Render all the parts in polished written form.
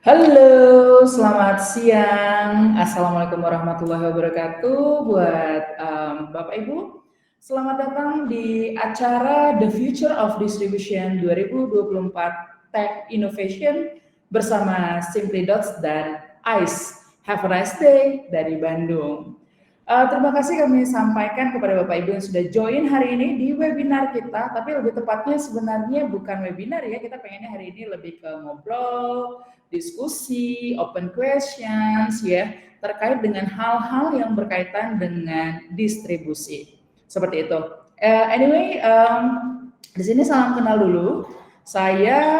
Halo, selamat siang. Assalamualaikum warahmatullahi wabarakatuh buat Bapak Ibu. Selamat datang di acara The Future of Distribution 2024 Tech Innovation bersama Simply Dots dan ICE. Have a nice day dari Bandung. Terima kasih kami sampaikan kepada Bapak Ibu yang sudah join hari ini di webinar kita, tapi lebih tepatnya sebenarnya bukan webinar ya, kita pengennya hari ini lebih ke ngobrol, diskusi, open questions ya, terkait dengan hal-hal yang berkaitan dengan distribusi. Seperti itu. Anyway, di sini salam kenal dulu. Saya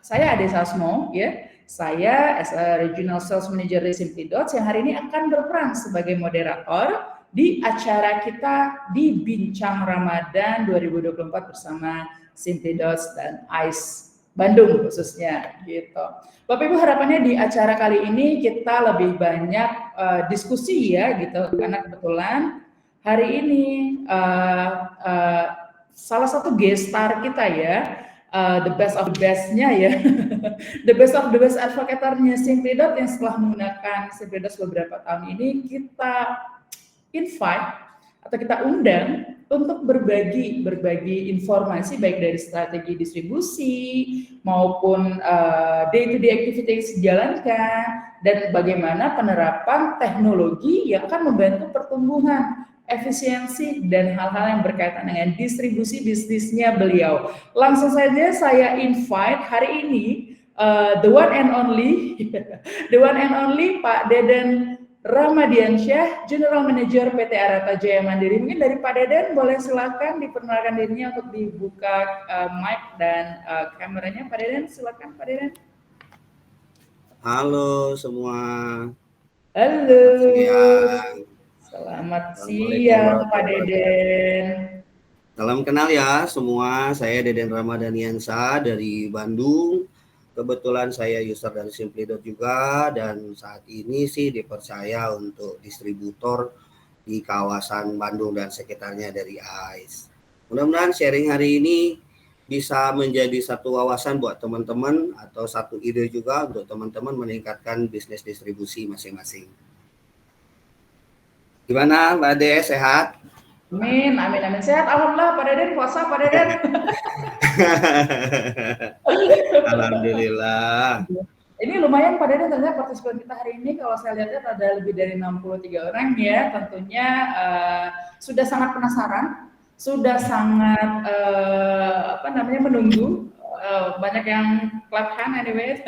Ade Sasmo ya. Saya as a Regional Sales Manager di Simply Dots yang hari ini akan berperan sebagai moderator di acara kita di Bincang Ramadan 2024 bersama Simply Dots dan ICE Bandung khususnya gitu. Bapak Ibu, harapannya di acara kali ini kita lebih banyak diskusi ya gitu, karena kebetulan hari ini salah satu guest star kita ya, the best of the bestnya ya, the best of the best advocatornya Simply Dots yang setelah menggunakan Simply Dots beberapa tahun ini kita invite atau kita undang untuk berbagi informasi baik dari strategi distribusi maupun day to day activities dijalankan dan bagaimana penerapan teknologi yang akan membantu pertumbuhan efisiensi dan hal-hal yang berkaitan dengan distribusi bisnisnya beliau. Langsung saja saya invite hari ini the one and only Pak Deden Ramadiansyah, General Manager PT Arata Jaya Mandiri. Mungkin dari Pak Deden boleh silakan diperkenalkan dirinya untuk dibuka mic dan kameranya. Pak Deden, silakan Pak Deden. Halo semua. Halo. Selamat siang Pak Deden. Salam kenal ya semua. Saya Deden Ramadaniansyah dari Bandung. Kebetulan saya user dari Simply Dots juga dan saat ini sih dipercaya untuk distributor di kawasan Bandung dan sekitarnya dari ICE. Mudah-mudahan sharing hari ini bisa menjadi satu wawasan buat teman-teman atau satu ide juga untuk teman-teman meningkatkan bisnis distribusi masing-masing. Gimana Mbak Ade, sehat? Amin. Sehat. Alhamdulillah Pak Deden, puasa Pak Deden. Alhamdulillah. Ini lumayan Pak Deden, ternyata partisipan kita hari ini kalau saya lihat ada lebih dari 63 orang ya, tentunya sudah sangat penasaran, sudah sangat menunggu, banyak yang clap hand anyway.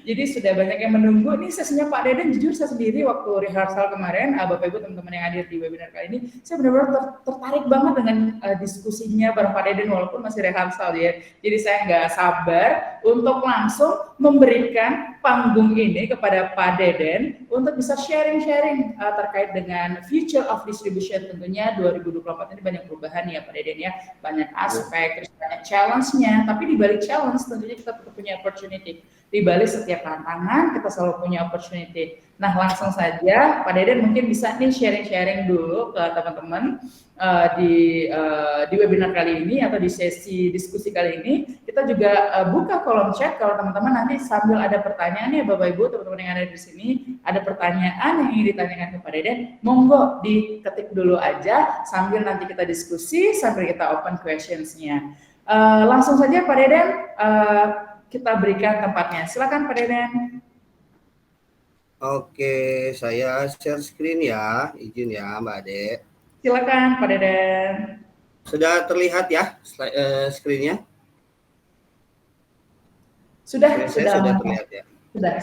Jadi sudah banyak yang menunggu. Ini sesinya Pak Deden, jujur saya sendiri waktu rehearsal kemarin, Bapak Ibu teman-teman yang hadir di webinar kali ini, saya benar-benar tertarik banget dengan diskusinya bareng Pak Deden walaupun masih rehearsal ya. Jadi saya nggak sabar untuk langsung memberikan panggung ini kepada Pak Deden untuk bisa sharing-sharing terkait dengan future of distribution. Tentunya 2024 ini banyak perubahan ya Pak Deden ya, banyak aspek, terus banyak challenge-nya, tapi di balik challenge tentunya kita tetap punya opportunity. Di balik setiap tantangan kita selalu punya opportunity. Nah, langsung saja Pak Deden mungkin bisa nih sharing-sharing dulu ke teman-teman di webinar kali ini atau di sesi diskusi kali ini. Kita juga buka kolom chat kalau teman-teman nanti sambil ada pertanyaan ya Bapak Ibu, teman-teman yang ada di sini, ada pertanyaan yang ingin ditanyakan kepada Deden, monggo diketik dulu aja sambil nanti kita diskusi, sambil kita open questions-nya. Langsung saja Pak Deden, kita berikan tempatnya. Silakan Pak Deden. Oke, saya share screen ya, izin ya Mbak Ade. Silakan Pak Deden. Sudah terlihat ya screen-nya? Sudah terlihat ya. Sudah.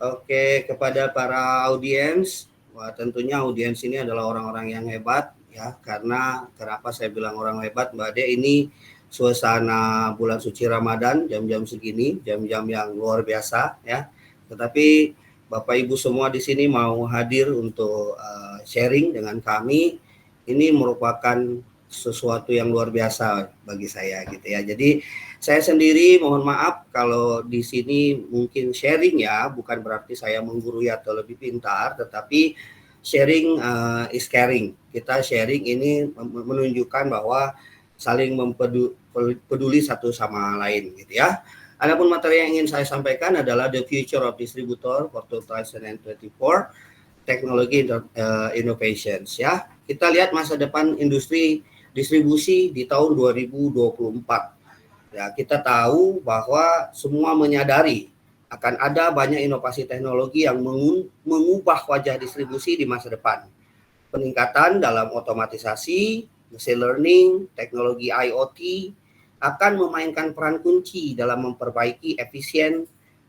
Oke, kepada para audiens, wah tentunya audiens ini adalah orang-orang yang hebat ya, karena kenapa saya bilang orang hebat Mbak Ade, ini suasana bulan suci Ramadan, jam-jam segini, jam-jam yang luar biasa ya. Tetapi Bapak Ibu semua di sini mau hadir untuk sharing dengan kami, ini merupakan sesuatu yang luar biasa bagi saya gitu ya. Jadi saya sendiri mohon maaf kalau di sini mungkin sharing ya, bukan berarti saya menggurui atau lebih pintar, tetapi sharing is caring. Kita sharing ini menunjukkan bahwa saling peduli satu sama lain gitu ya. Adapun materi yang ingin saya sampaikan adalah The Future of Distributor for 2024, Technology Innovations ya. Kita lihat masa depan industri distribusi di tahun 2024. Ya, kita tahu bahwa semua menyadari akan ada banyak inovasi teknologi yang mengubah wajah distribusi di masa depan. Peningkatan dalam otomatisasi, machine learning, teknologi IoT akan memainkan peran kunci dalam memperbaiki efisien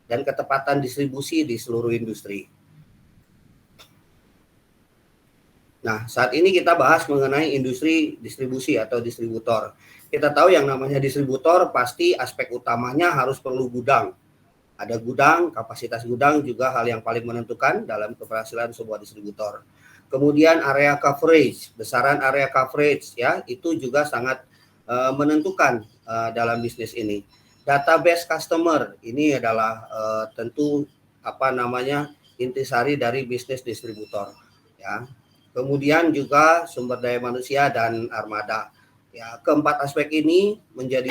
dan ketepatan distribusi di seluruh industri. Nah, saat ini kita bahas mengenai industri distribusi atau distributor. Kita tahu yang namanya distributor pasti aspek utamanya harus perlu gudang. Ada gudang, kapasitas gudang juga hal yang paling menentukan dalam keberhasilan sebuah distributor. Kemudian area coverage, besaran area coverage ya, itu juga sangat menentukan dalam bisnis ini. Database customer ini adalah tentu intisari dari bisnis distributor ya. Kemudian juga sumber daya manusia dan armada. Ya, keempat aspek ini menjadi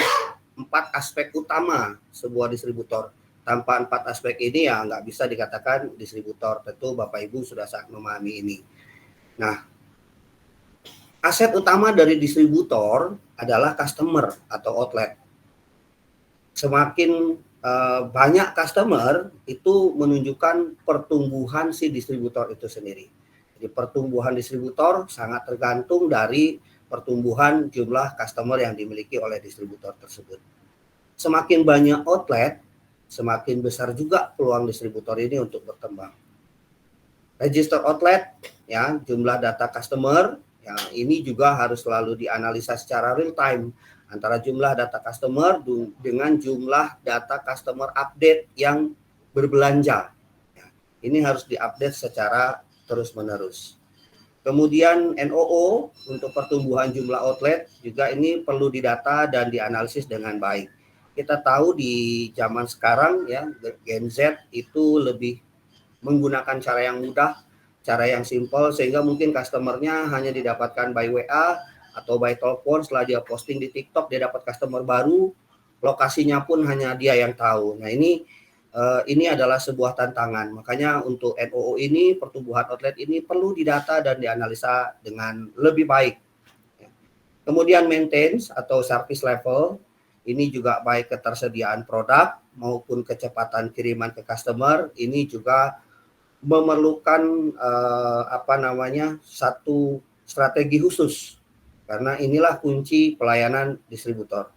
4 aspek utama sebuah distributor. Tanpa 4 aspek ini ya nggak bisa dikatakan distributor. Tentu Bapak Ibu sudah sangat memahami ini. Nah, aset utama dari distributor adalah customer atau outlet. Semakin banyak customer itu menunjukkan pertumbuhan si distributor itu sendiri. Jadi pertumbuhan distributor sangat tergantung dari pertumbuhan jumlah customer yang dimiliki oleh distributor tersebut. Semakin banyak outlet, semakin besar juga peluang distributor ini untuk berkembang. Register outlet, ya, jumlah data customer, ya, ini juga harus selalu dianalisa secara real time antara jumlah data customer dengan jumlah data customer update yang berbelanja. Ya, ini harus diupdate secara terus-menerus. Kemudian NOO untuk pertumbuhan jumlah outlet juga ini perlu didata dan dianalisis dengan baik. Kita tahu di zaman sekarang ya Gen Z itu lebih menggunakan cara yang mudah, cara yang simple sehingga mungkin customernya hanya didapatkan by WA atau by telepon. Setelah dia posting di TikTok dia dapat customer baru, lokasinya pun hanya dia yang tahu. Nah, ini adalah sebuah tantangan. Makanya untuk NOO ini, pertumbuhan outlet ini perlu didata dan dianalisa dengan lebih baik. Kemudian maintenance atau service level, ini juga baik ketersediaan produk maupun kecepatan kiriman ke customer, ini juga memerlukan satu strategi khusus. Karena inilah kunci pelayanan distributor.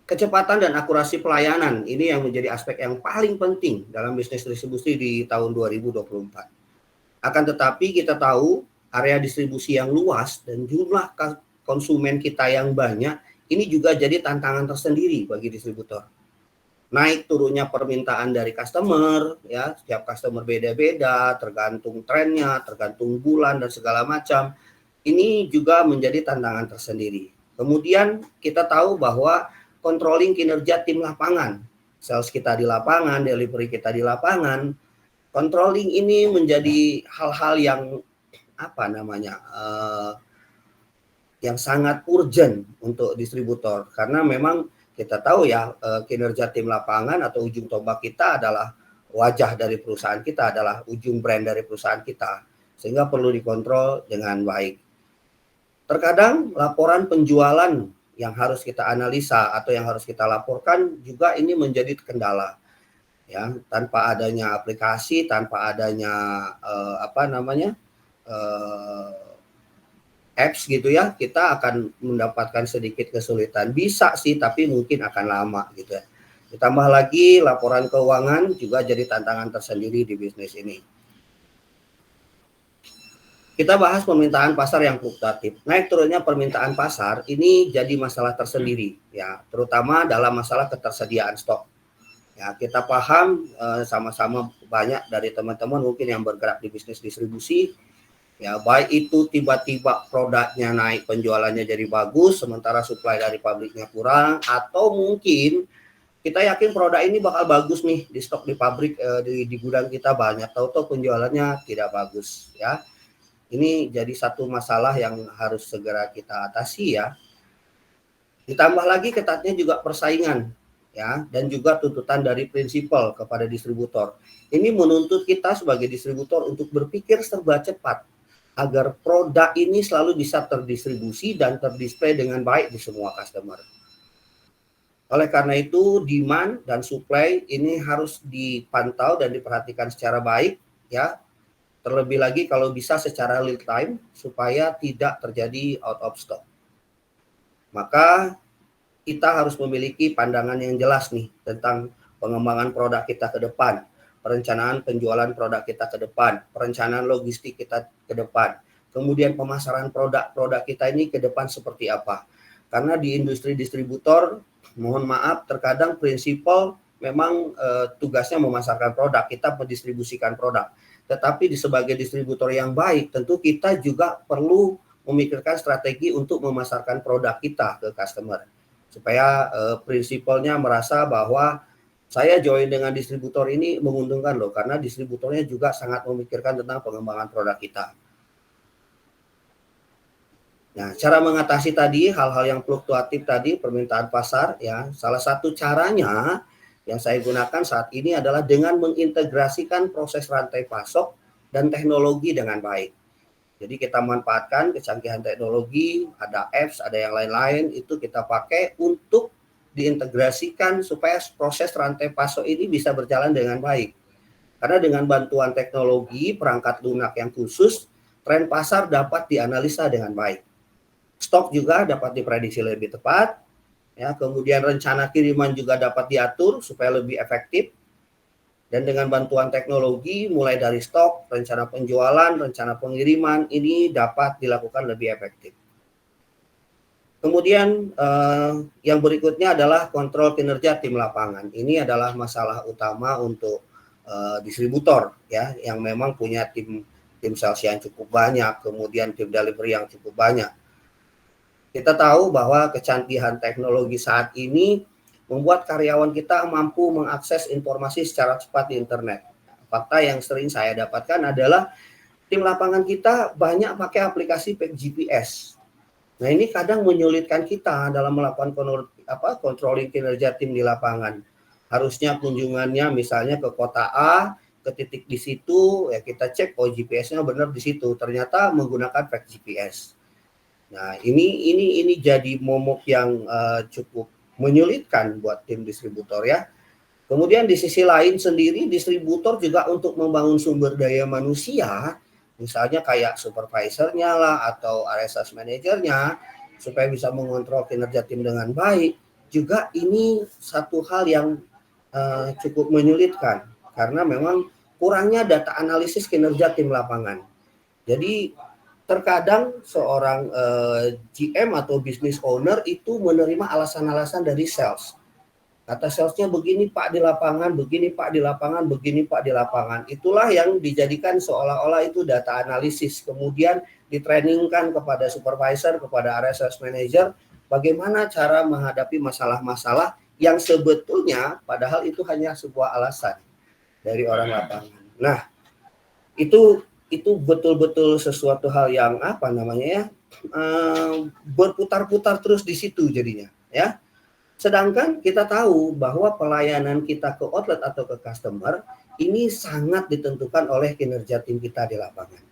Kecepatan dan akurasi pelayanan ini yang menjadi aspek yang paling penting dalam bisnis distribusi di tahun 2024. Akan tetapi kita tahu area distribusi yang luas dan jumlah konsumen kita yang banyak ini juga jadi tantangan tersendiri bagi distributor. Naik turunnya permintaan dari customer, ya, setiap customer beda-beda, tergantung trennya, tergantung bulan dan segala macam. Ini juga menjadi tantangan tersendiri. Kemudian kita tahu bahwa controlling kinerja tim lapangan, sales kita di lapangan, delivery kita di lapangan, controlling ini menjadi hal-hal yang yang sangat urgent untuk distributor karena memang kita tahu ya kinerja tim lapangan atau ujung tombak kita adalah wajah dari perusahaan kita, adalah ujung brand dari perusahaan kita, sehingga perlu dikontrol dengan baik. Terkadang laporan penjualan yang harus kita analisa atau yang harus kita laporkan juga ini menjadi kendala ya, tanpa adanya aplikasi, tanpa adanya apps gitu ya, kita akan mendapatkan sedikit kesulitan. Bisa sih tapi mungkin akan lama gitu ya. Ditambah lagi laporan keuangan juga jadi tantangan tersendiri di bisnis ini. Kita bahas permintaan pasar yang fluktuatif. Naik turunnya permintaan pasar ini jadi masalah tersendiri ya, terutama dalam masalah ketersediaan stok. Ya, kita paham sama-sama banyak dari teman-teman mungkin yang bergerak di bisnis distribusi ya, baik itu tiba-tiba produknya naik, penjualannya jadi bagus sementara supply dari pabriknya kurang, atau mungkin kita yakin produk ini bakal bagus nih di stok di pabrik, di gudang kita banyak, tahu-tahu penjualannya tidak bagus ya. Ini jadi satu masalah yang harus segera kita atasi ya. Ditambah lagi ketatnya juga persaingan, ya, dan juga tuntutan dari prinsipal kepada distributor. Ini menuntut kita sebagai distributor untuk berpikir serba cepat agar produk ini selalu bisa terdistribusi dan terdisplay dengan baik di semua customer. Oleh karena itu, demand dan supply ini harus dipantau dan diperhatikan secara baik, ya. Terlebih lagi kalau bisa secara real time supaya tidak terjadi out of stock. Maka kita harus memiliki pandangan yang jelas nih tentang pengembangan produk kita ke depan, perencanaan penjualan produk kita ke depan, perencanaan logistik kita ke depan, kemudian pemasaran produk-produk kita ini ke depan seperti apa. Karena di industri distributor, mohon maaf, terkadang prinsipal memang tugasnya memasarkan produk, kita mendistribusikan produk. Tetapi sebagai distributor yang baik, tentu kita juga perlu memikirkan strategi untuk memasarkan produk kita ke customer. Supaya prinsipalnya merasa bahwa saya join dengan distributor ini menguntungkan loh, karena distributornya juga sangat memikirkan tentang pengembangan produk kita. Nah, cara mengatasi tadi hal-hal yang fluktuatif tadi, permintaan pasar, ya, salah satu caranya yang saya gunakan saat ini adalah dengan mengintegrasikan proses rantai pasok dan teknologi dengan baik. Jadi kita manfaatkan kecanggihan teknologi, ada apps, ada yang lain-lain, itu kita pakai untuk diintegrasikan supaya proses rantai pasok ini bisa berjalan dengan baik. Karena dengan bantuan teknologi, perangkat lunak yang khusus, tren pasar dapat dianalisa dengan baik. Stok juga dapat diprediksi lebih tepat, ya, kemudian rencana kiriman juga dapat diatur supaya lebih efektif. Dan dengan bantuan teknologi, mulai dari stok, rencana penjualan, rencana pengiriman, ini dapat dilakukan lebih efektif. Kemudian yang berikutnya adalah kontrol kinerja tim lapangan. Ini adalah masalah utama untuk distributor, ya, yang memang punya tim sales yang cukup banyak, kemudian tim delivery yang cukup banyak. Kita tahu bahwa kecanggihan teknologi saat ini membuat karyawan kita mampu mengakses informasi secara cepat di internet. Fakta yang sering saya dapatkan adalah tim lapangan kita banyak pakai aplikasi GPS. Nah, ini kadang menyulitkan kita dalam melakukan controlling kinerja tim di lapangan. Harusnya kunjungannya misalnya ke kota A, ke titik di situ, ya kita cek GPS-nya benar di situ. Ternyata menggunakan fake GPS. Nah, ini jadi momok yang cukup menyulitkan buat tim distributor, ya. Kemudian di sisi lain sendiri distributor juga untuk membangun sumber daya manusia, misalnya kayak supervisornya lah atau RSS manajernya, supaya bisa mengontrol kinerja tim dengan baik, juga ini satu hal yang cukup menyulitkan karena memang kurangnya data analisis kinerja tim lapangan. Jadi terkadang seorang GM atau business owner itu menerima alasan-alasan dari sales. Kata salesnya begini Pak di lapangan, begini Pak di lapangan, begini Pak di lapangan. Itulah yang dijadikan seolah-olah itu data analisis. Kemudian ditrainingkan kepada supervisor, kepada RSS manager, bagaimana cara menghadapi masalah-masalah yang sebetulnya padahal itu hanya sebuah alasan dari orang lapangan. Nah, itu betul-betul sesuatu hal yang berputar-putar terus di situ jadinya, ya. Sedangkan kita tahu bahwa pelayanan kita ke outlet atau ke customer ini sangat ditentukan oleh kinerja tim kita di lapangan.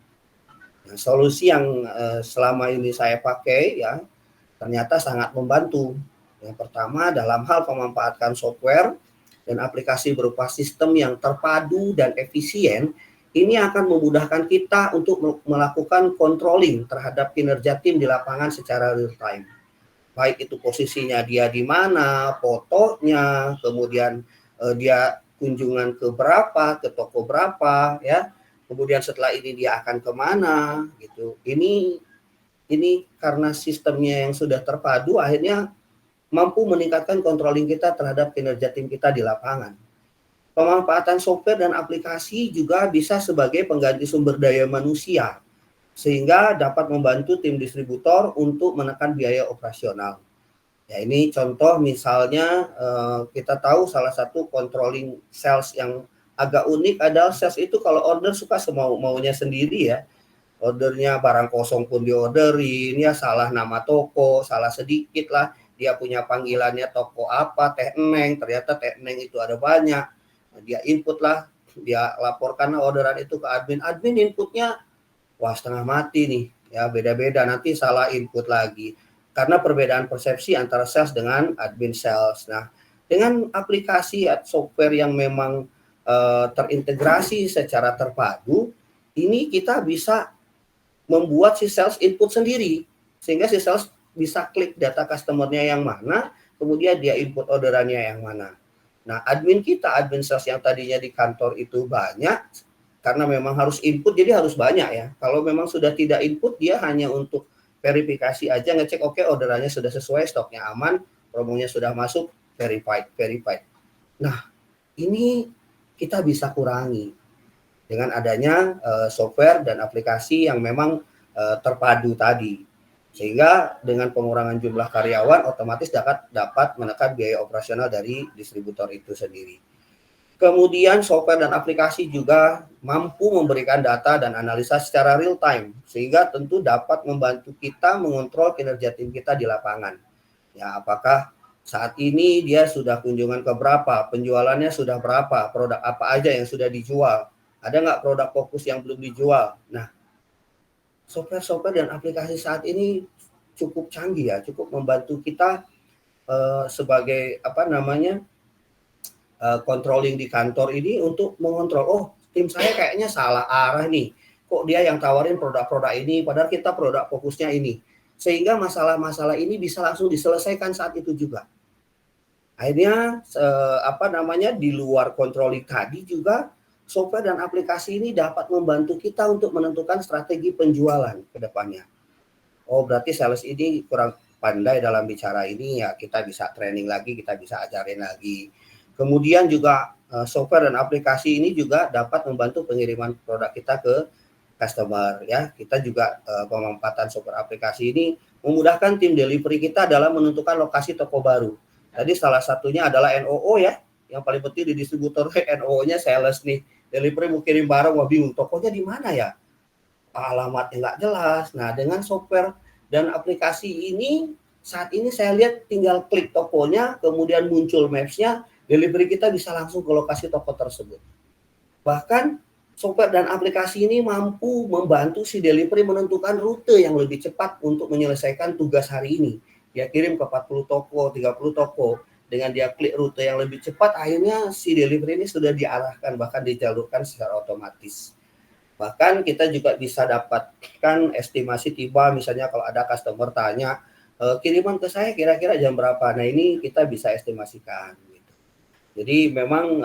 Nah, solusi yang selama ini saya pakai, ya, ternyata sangat membantu. Yang pertama dalam hal memanfaatkan software dan aplikasi berupa sistem yang terpadu dan efisien. Ini akan memudahkan kita untuk melakukan controlling terhadap kinerja tim di lapangan secara real time. Baik itu posisinya dia di mana, fotonya, kemudian dia kunjungan ke berapa, ke toko berapa, ya. Kemudian setelah ini dia akan kemana, gitu. Ini karena sistemnya yang sudah terpadu, akhirnya mampu meningkatkan controlling kita terhadap kinerja tim kita di lapangan. Pemanfaatan software dan aplikasi juga bisa sebagai pengganti sumber daya manusia, sehingga dapat membantu tim distributor untuk menekan biaya operasional. Ya, ini contoh misalnya kita tahu salah satu controlling sales yang agak unik adalah sales itu kalau order suka semau-maunya sendiri, ya. Ordernya barang kosong pun diorderin, ya, salah nama toko, salah sedikit lah, dia punya panggilannya toko apa, Teh Neng, ternyata Teh Neng itu ada banyak. Nah, dia input lah, dia laporkan orderan itu ke admin. Admin inputnya, wah setengah mati nih, ya beda-beda, nanti salah input lagi. Karena perbedaan persepsi antara sales dengan admin sales. Nah, dengan aplikasi atau software yang memang terintegrasi secara terpadu, ini kita bisa membuat si sales input sendiri, sehingga si sales bisa klik data customer-nya yang mana, kemudian dia input orderannya yang mana. Nah, admin kita, admin sales yang tadinya di kantor itu banyak, karena memang harus input, jadi harus banyak ya. Kalau memang sudah tidak input, dia hanya untuk verifikasi aja, ngecek oke orderannya sudah sesuai, stoknya aman, promonya sudah masuk, verified. Nah, ini kita bisa kurangi dengan adanya software dan aplikasi yang memang terpadu tadi, sehingga dengan pengurangan jumlah karyawan otomatis dapat menekan biaya operasional dari distributor itu sendiri. Kemudian software dan aplikasi juga mampu memberikan data dan analisa secara real time, sehingga tentu dapat membantu kita mengontrol kinerja tim kita di lapangan. Ya, apakah saat ini dia sudah kunjungan ke berapa, penjualannya sudah berapa, produk apa aja yang sudah dijual, ada nggak produk fokus yang belum dijual. Nah, software dan aplikasi saat ini cukup canggih ya, cukup membantu kita sebagai controlling di kantor ini untuk mengontrol, oh tim saya kayaknya salah arah nih, kok dia yang tawarin produk-produk ini, padahal kita produk fokusnya ini. Sehingga masalah-masalah ini bisa langsung diselesaikan saat itu juga. Akhirnya di luar controlling tadi juga software dan aplikasi ini dapat membantu kita untuk menentukan strategi penjualan ke depannya. Oh, berarti sales ini kurang pandai dalam bicara ini, ya kita bisa training lagi, kita bisa ajarin lagi. Kemudian juga software dan aplikasi ini juga dapat membantu pengiriman produk kita ke customer ya. Kita juga pemanfaatan software aplikasi ini memudahkan tim delivery kita dalam menentukan lokasi toko baru. Tadi salah satunya adalah NOO ya. Yang paling penting di distributor NOO-nya sales nih. Delivery mau kirim barang, wah bingung tokonya di mana ya? Alamatnya nggak jelas. Nah, dengan software dan aplikasi ini saat ini saya lihat tinggal klik tokonya, kemudian muncul maps-nya, delivery kita bisa langsung ke lokasi toko tersebut. Bahkan software dan aplikasi ini mampu membantu si delivery menentukan rute yang lebih cepat untuk menyelesaikan tugas hari ini. Dia kirim ke 40 toko, 30 toko. Dengan dia klik rute yang lebih cepat, akhirnya si delivery ini sudah diarahkan, bahkan dijalurkan secara otomatis. Bahkan kita juga bisa dapatkan estimasi tiba, misalnya kalau ada customer tanya, kiriman ke saya kira-kira jam berapa. Nah, ini kita bisa estimasikan. Jadi memang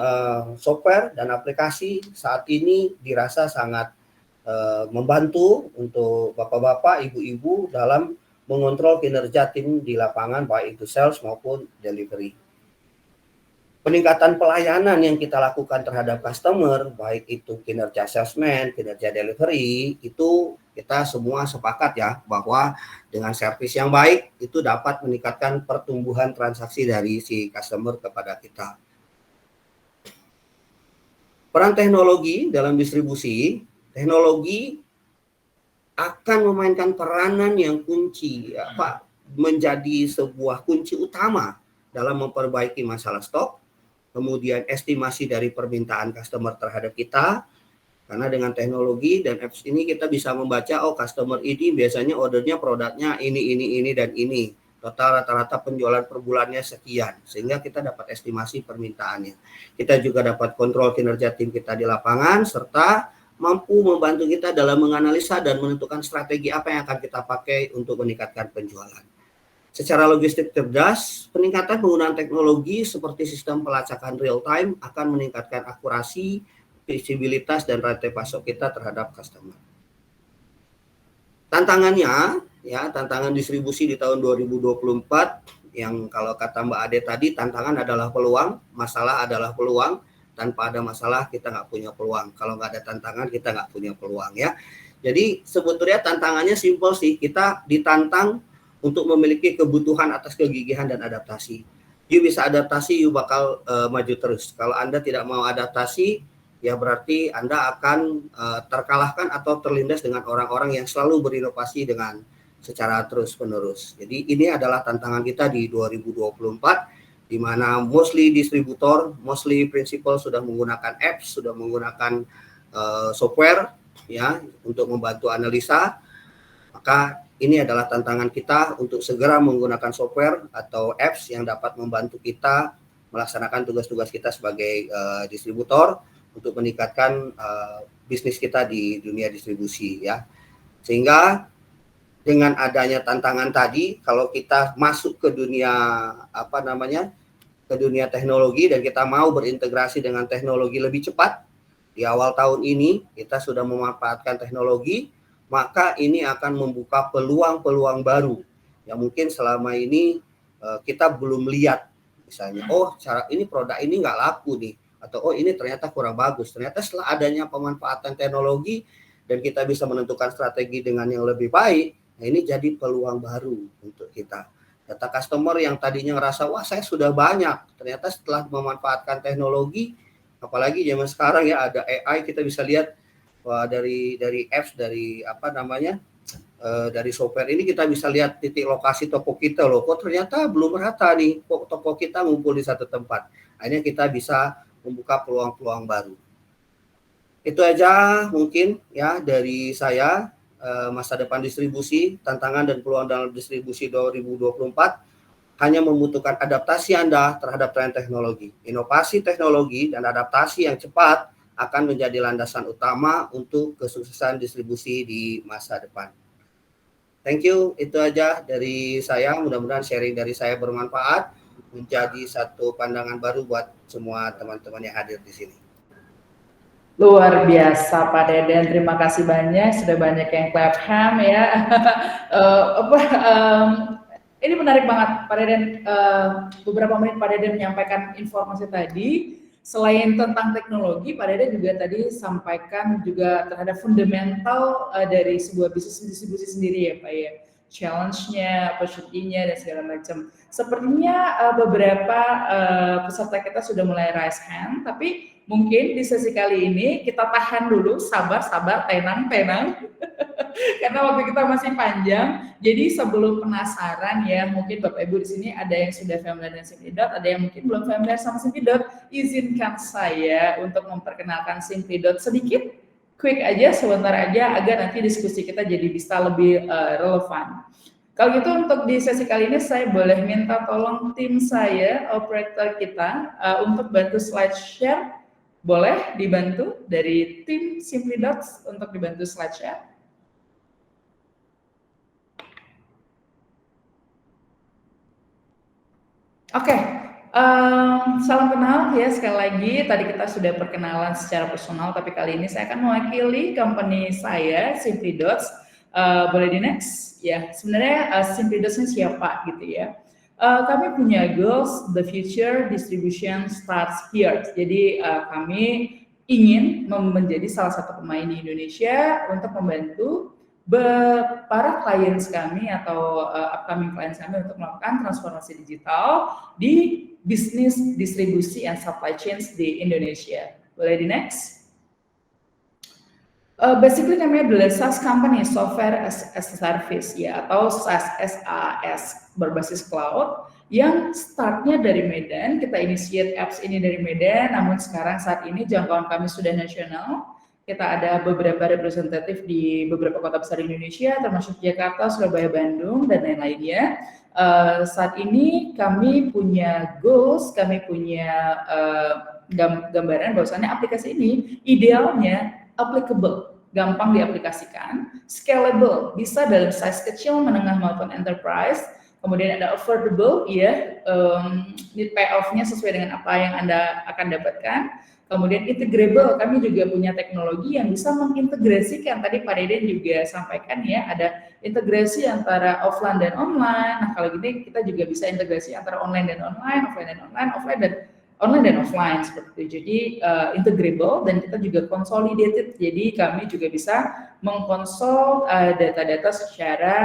software dan aplikasi saat ini dirasa sangat membantu untuk bapak-bapak, ibu-ibu dalam mengontrol kinerja tim di lapangan, baik itu sales maupun delivery. Peningkatan pelayanan yang kita lakukan terhadap customer, baik itu kinerja salesman, kinerja delivery, itu kita semua sepakat ya, bahwa dengan servis yang baik itu dapat meningkatkan pertumbuhan transaksi dari si customer kepada kita. Peran teknologi dalam distribusi, teknologi akan memainkan peranan yang kunci, menjadi sebuah kunci utama dalam memperbaiki masalah stok, kemudian estimasi dari permintaan customer terhadap kita, karena dengan teknologi dan apps ini kita bisa membaca, oh customer ini biasanya ordernya produknya ini, dan ini. Total rata-rata penjualan per bulannya sekian, sehingga kita dapat estimasi permintaannya. Kita juga dapat kontrol kinerja tim kita di lapangan, serta mampu membantu kita dalam menganalisa dan menentukan strategi apa yang akan kita pakai untuk meningkatkan penjualan. Secara logistik cerdas, peningkatan penggunaan teknologi seperti sistem pelacakan real time akan meningkatkan akurasi, visibilitas, dan rantai pasok kita terhadap customer. Tantangannya, ya tantangan distribusi di tahun 2024, yang kalau kata Mbak Ade tadi, tantangan adalah peluang, masalah adalah peluang. Tanpa ada masalah kita nggak punya peluang. Kalau nggak ada tantangan kita nggak punya peluang ya. Jadi sebetulnya tantangannya simpel sih. Kita ditantang untuk memiliki kebutuhan atas kegigihan dan adaptasi. You bisa adaptasi, you bakal maju terus. Kalau Anda tidak mau adaptasi, ya berarti Anda akan terkalahkan atau terlindas dengan orang-orang yang selalu berinovasi dengan secara terus-menerus. Jadi ini adalah tantangan kita di 2024, di mana mostly distributor, mostly principal sudah menggunakan apps, sudah menggunakan software ya untuk membantu analisa. Maka ini adalah tantangan kita untuk segera menggunakan software atau apps yang dapat membantu kita melaksanakan tugas-tugas kita sebagai distributor untuk meningkatkan bisnis kita di dunia distribusi ya. Sehingga dengan adanya tantangan tadi, kalau kita masuk ke dunia ke dunia teknologi dan kita mau berintegrasi dengan teknologi lebih cepat, di awal tahun ini kita sudah memanfaatkan teknologi, maka ini akan membuka peluang-peluang baru yang mungkin selama ini kita belum lihat. Misalnya, oh cara ini produk ini nggak laku nih, atau oh ini ternyata kurang bagus. Ternyata setelah adanya pemanfaatan teknologi dan kita bisa menentukan strategi dengan yang lebih baik, nah ini jadi peluang baru untuk kita. Data customer yang tadinya ngerasa, wah saya sudah banyak, ternyata setelah memanfaatkan teknologi, apalagi zaman sekarang ya ada AI, kita bisa lihat wah, dari apps, dari dari software ini kita bisa lihat titik lokasi toko kita loh, kok ternyata belum rata nih, kok toko kita ngumpul di satu tempat. Akhirnya kita bisa membuka peluang-peluang baru. Itu aja mungkin ya dari saya. Masa depan distribusi, tantangan dan peluang dalam distribusi 2024 hanya membutuhkan adaptasi Anda terhadap tren teknologi. Inovasi teknologi dan adaptasi yang cepat akan menjadi landasan utama untuk kesuksesan distribusi di masa depan. Thank you, itu aja dari saya. Mudah-mudahan sharing dari saya bermanfaat, menjadi satu pandangan baru buat semua teman-teman yang hadir di sini. Luar biasa Pak Deden, terima kasih banyak, sudah banyak yang clap hand ya. Ini menarik banget Pak Deden, beberapa menit Pak Deden menyampaikan informasi tadi. Selain tentang teknologi, Pak Deden juga tadi sampaikan juga terhadap fundamental dari sebuah bisnis distribusi sendiri ya Pak ya. Challenge-nya, opportunity-nya, dan segala macam. Sepertinya beberapa peserta kita sudah mulai raise hand, tapi mungkin di sesi kali ini kita tahan dulu, sabar, tenang, karena waktu kita masih panjang. Jadi sebelum penasaran ya, mungkin Bapak Ibu di sini ada yang sudah familiar dengan Simplidot, ada yang mungkin belum familiar sama Simplidot. Izinkan saya untuk memperkenalkan Simplidot sedikit, quick aja, sebentar aja, agar nanti diskusi kita jadi bisa lebih relevan. Kalau gitu untuk di sesi kali ini saya boleh minta tolong tim saya, operator kita, untuk bantu slide share. Boleh dibantu dari tim Simplidot untuk dibantu slide share? Oke. Salam kenal ya, sekali lagi tadi kita sudah perkenalan secara personal, tapi kali ini saya akan mewakili company saya, Simplidot. Boleh di next? Ya, sebenarnya Simplidot ini siapa gitu ya. Kami punya goals, the future distribution starts here. Jadi kami ingin menjadi salah satu pemain di Indonesia untuk membantu para clients kami atau upcoming clients kami untuk melakukan transformasi digital di bisnis distribusi and supply chains di Indonesia. Boleh di next? Basically kami adalah SaaS company, software as a service ya, atau SaaS berbasis cloud yang startnya dari Medan. Kita initiate apps ini dari Medan, namun sekarang saat ini jangkauan kami sudah nasional. Kita ada beberapa representatif di beberapa kota besar di Indonesia, termasuk Jakarta, Surabaya, Bandung, dan lain-lainnya. Saat ini kami punya goals, kami punya gambaran bahwasannya aplikasi ini idealnya applicable, gampang diaplikasikan, scalable, bisa dalam size kecil, menengah maupun enterprise, kemudian ada affordable, ya, need payoff-nya sesuai dengan apa yang Anda akan dapatkan, kemudian integrable, kami juga punya teknologi yang bisa mengintegrasikan, tadi Pak Deden juga sampaikan ya, ada integrasi antara offline dan online. Nah kalau gini kita juga bisa integrasi antara online dan online, offline dan online, online dan offline seperti itu. Jadi integrable, dan kita juga consolidated. Jadi kami juga bisa mengkonsol data-data secara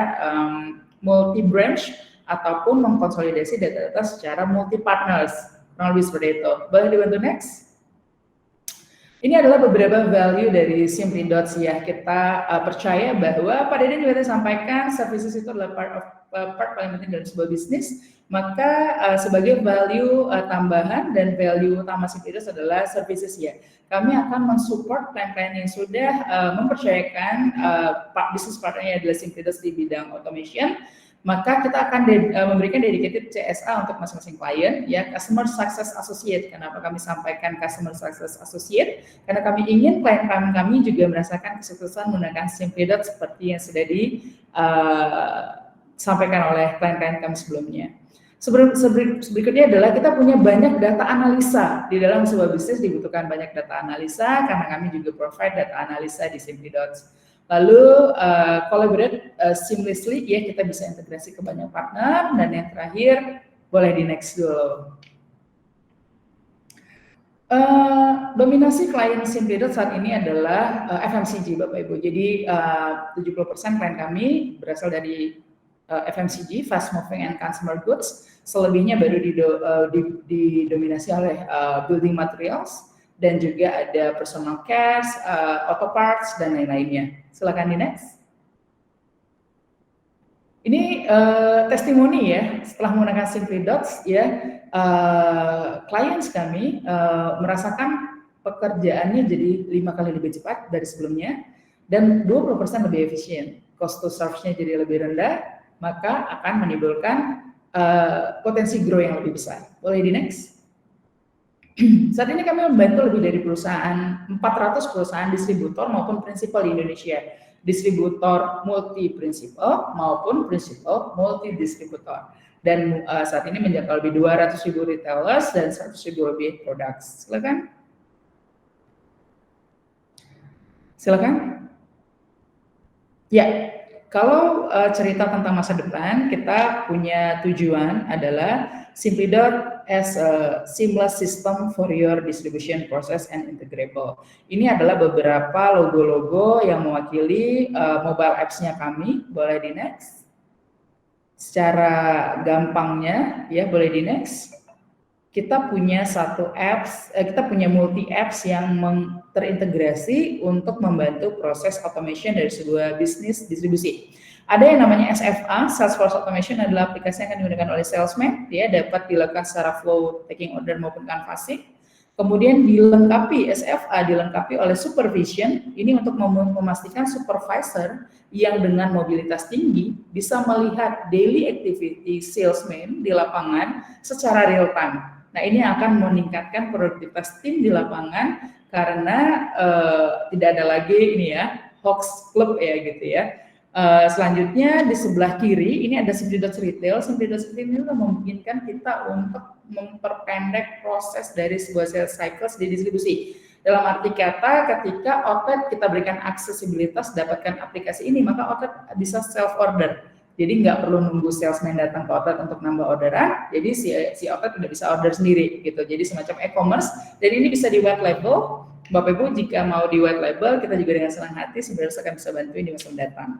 multi branch ataupun mengkonsolidasi data-data secara multi partners. Kurang lebih seperti itu. Boleh dibantu next? Ini adalah beberapa value dari Simply Dots ya. Kita percaya bahwa Pak Deden juga tadi sampaikan services itu adalah part paling penting dalam sebuah bisnis. Maka sebagai value tambahan dan value utama Simply Dots adalah services ya. Kami akan mensupport klien-klien yang sudah mempercayakan bisnis partnernya adalah Simply Dots di bidang automation. Maka kita akan memberikan dedicated CSA untuk masing-masing klien, ya, Customer Success Associate. Kenapa kami sampaikan Customer Success Associate? Karena kami ingin klien kami juga merasakan kesuksesan menggunakan Simply Dots seperti yang sudah disampaikan oleh klien-klien kami sebelumnya. Berikutnya adalah kita punya banyak data analisa. Di dalam sebuah bisnis dibutuhkan banyak data analisa, karena kami juga provide data analisa di Simply Dots. Lalu collaborate seamlessly, ya, kita bisa integrasi ke banyak partner. Dan yang terakhir, boleh di next dulu. Dominasi klien Simply Dots saat ini adalah FMCG, Bapak Ibu. Jadi 70% klien kami berasal dari FMCG, fast moving and consumer goods. Selebihnya baru didominasi oleh building materials, dan juga ada personal cares, auto parts, dan lain-lainnya. Silakan di next. Ini testimoni ya, setelah menggunakan Simply Dots ya, clients kami merasakan pekerjaannya jadi 5 kali lebih cepat dari sebelumnya, dan 20% lebih efisien. Cost to serve-nya jadi lebih rendah, maka akan menimbulkan potensi grow yang lebih besar. Boleh di next. Saat ini kami membantu lebih dari 400 perusahaan distributor maupun prinsipal di Indonesia. Distributor multi prinsipal maupun prinsipal multi distributor. Dan saat ini menjangkau lebih 200.000 retailers dan 100.000 lebih products. Silakan. Silakan. Ya, kalau cerita tentang masa depan, kita punya tujuan adalah Simply Dots as a seamless system for your distribution process and integrable. Ini adalah beberapa logo-logo yang mewakili mobile apps-nya kami. Boleh di next. Secara gampangnya, ya, boleh di next. Kita punya kita punya multi apps yang terintegrasi untuk membantu proses automation dari sebuah bisnis distribusi. Ada yang namanya SFA, Salesforce Automation, adalah aplikasi yang akan digunakan oleh salesman, dia dapat dilakukan secara flow, taking order maupun canvassing. Kemudian dilengkapi oleh supervision, ini untuk memastikan supervisor yang dengan mobilitas tinggi bisa melihat daily activity salesman di lapangan secara real time. Nah, ini akan meningkatkan produktivitas tim di lapangan karena tidak ada lagi ini ya, hoax club ya gitu ya. Selanjutnya di sebelah kiri ini ada Simply Dots Retail. Simply Dots Retail ini memungkinkan kita untuk memperpendek proses dari sebuah sales cycles di distribusi. Dalam arti kata, ketika outlet kita berikan aksesibilitas dapatkan aplikasi ini, maka outlet bisa self order. Jadi nggak perlu nunggu salesman datang ke outlet untuk nambah orderan. Jadi si outlet udah bisa order sendiri gitu. Jadi semacam e-commerce, dan ini bisa di white label. Bapak Ibu jika mau di white label, kita juga dengan senang hati sebenarnya akan bisa bantuin di masa mendatang.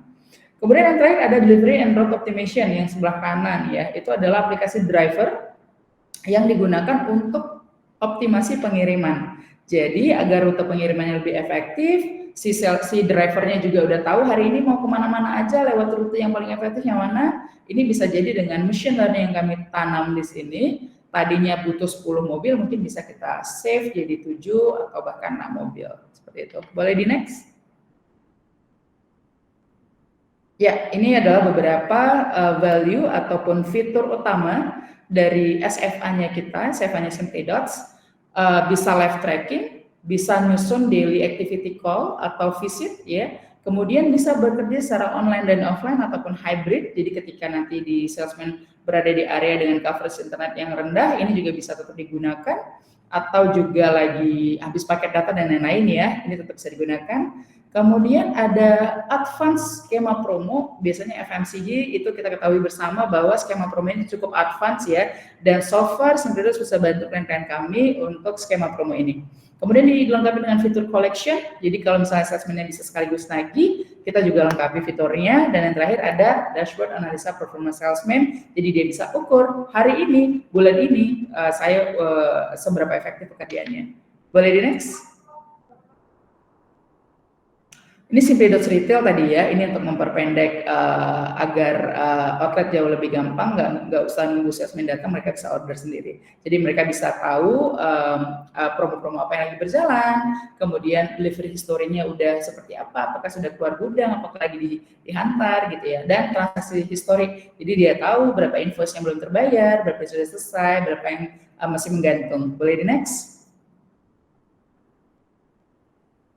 Kemudian yang terakhir ada delivery and route optimization yang sebelah kanan ya. Itu adalah aplikasi driver yang digunakan untuk optimasi pengiriman. Jadi agar rute pengirimannya lebih efektif, si drivernya juga udah tahu hari ini mau kemana-mana aja lewat rute yang paling efektif yang mana. Ini bisa jadi dengan machine learning yang kami tanam di sini. Tadinya butuh 10 mobil, mungkin bisa kita save jadi 7 atau bahkan 6 mobil. Seperti itu. Boleh di next? Ya, ini adalah beberapa value ataupun fitur utama dari SFA-nya kita, SFA-nya Simply Dots. Bisa live tracking, bisa nyusun daily activity call atau visit, ya. Kemudian bisa bekerja secara online dan offline ataupun hybrid. Jadi ketika nanti di salesman berada di area dengan coverage internet yang rendah, ini juga bisa tetap digunakan. Atau juga lagi habis paket data dan lain-lain ya, ini tetap bisa digunakan. Kemudian ada advance skema promo, biasanya FMCG itu kita ketahui bersama bahwa skema promo ini cukup advance ya, dan so far Simply Dots bisa bantu klien-klien kami untuk skema promo ini. Kemudian dilengkapi dengan fitur collection, jadi kalau misalnya salesman-nya bisa sekaligus nagih, kita juga lengkapi fiturnya, dan yang terakhir ada dashboard analisa performance salesman, jadi dia bisa ukur hari ini, bulan ini, saya seberapa efektif pekerjaannya. Boleh di next? Ini Simply.Dots Retail tadi ya, ini untuk memperpendek agar outlet jauh lebih gampang, nggak usah nunggu salesman datang, mereka bisa order sendiri. Jadi mereka bisa tahu promo-promo apa yang lagi berjalan, kemudian delivery historinya udah seperti apa, apakah sudah keluar gudang, apakah lagi dihantar gitu ya, dan transaksi historik. Jadi dia tahu berapa invoice yang belum terbayar, berapa yang sudah selesai, berapa yang masih menggantung. Boleh di next?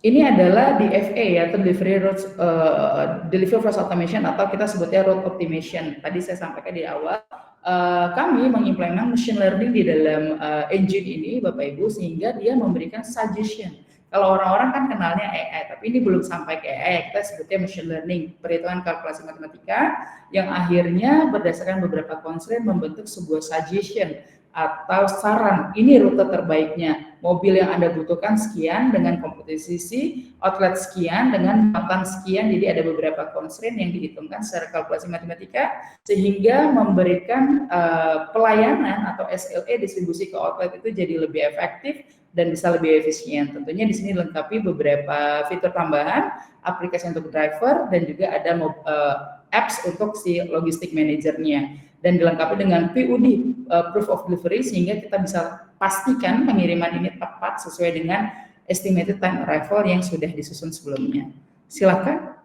Ini adalah DFA ya, atau Delivery Process Automation, atau kita sebutnya Road Optimization. Tadi saya sampaikan di awal, kami mengimplement machine learning di dalam engine ini, Bapak Ibu, sehingga dia memberikan suggestion. Kalau orang-orang kan kenalnya AI, tapi ini belum sampai ke AI, kita sebutnya machine learning, perhitungan kalkulasi matematika, yang akhirnya berdasarkan beberapa constraint membentuk sebuah suggestion atau saran, ini rute terbaiknya, mobil yang Anda butuhkan sekian dengan komposisi outlet sekian dengan muatan sekian, jadi ada beberapa constraint yang dihitungkan secara kalkulasi matematika sehingga memberikan pelayanan atau SLA distribusi ke outlet itu jadi lebih efektif dan bisa lebih efisien. Tentunya di sini dilengkapi beberapa fitur tambahan, aplikasi untuk driver dan juga ada apps untuk si logistik manajernya, dan dilengkapi dengan PUD, Proof of Delivery, sehingga kita bisa pastikan pengiriman ini tepat sesuai dengan estimated time arrival yang sudah disusun sebelumnya. Silakan.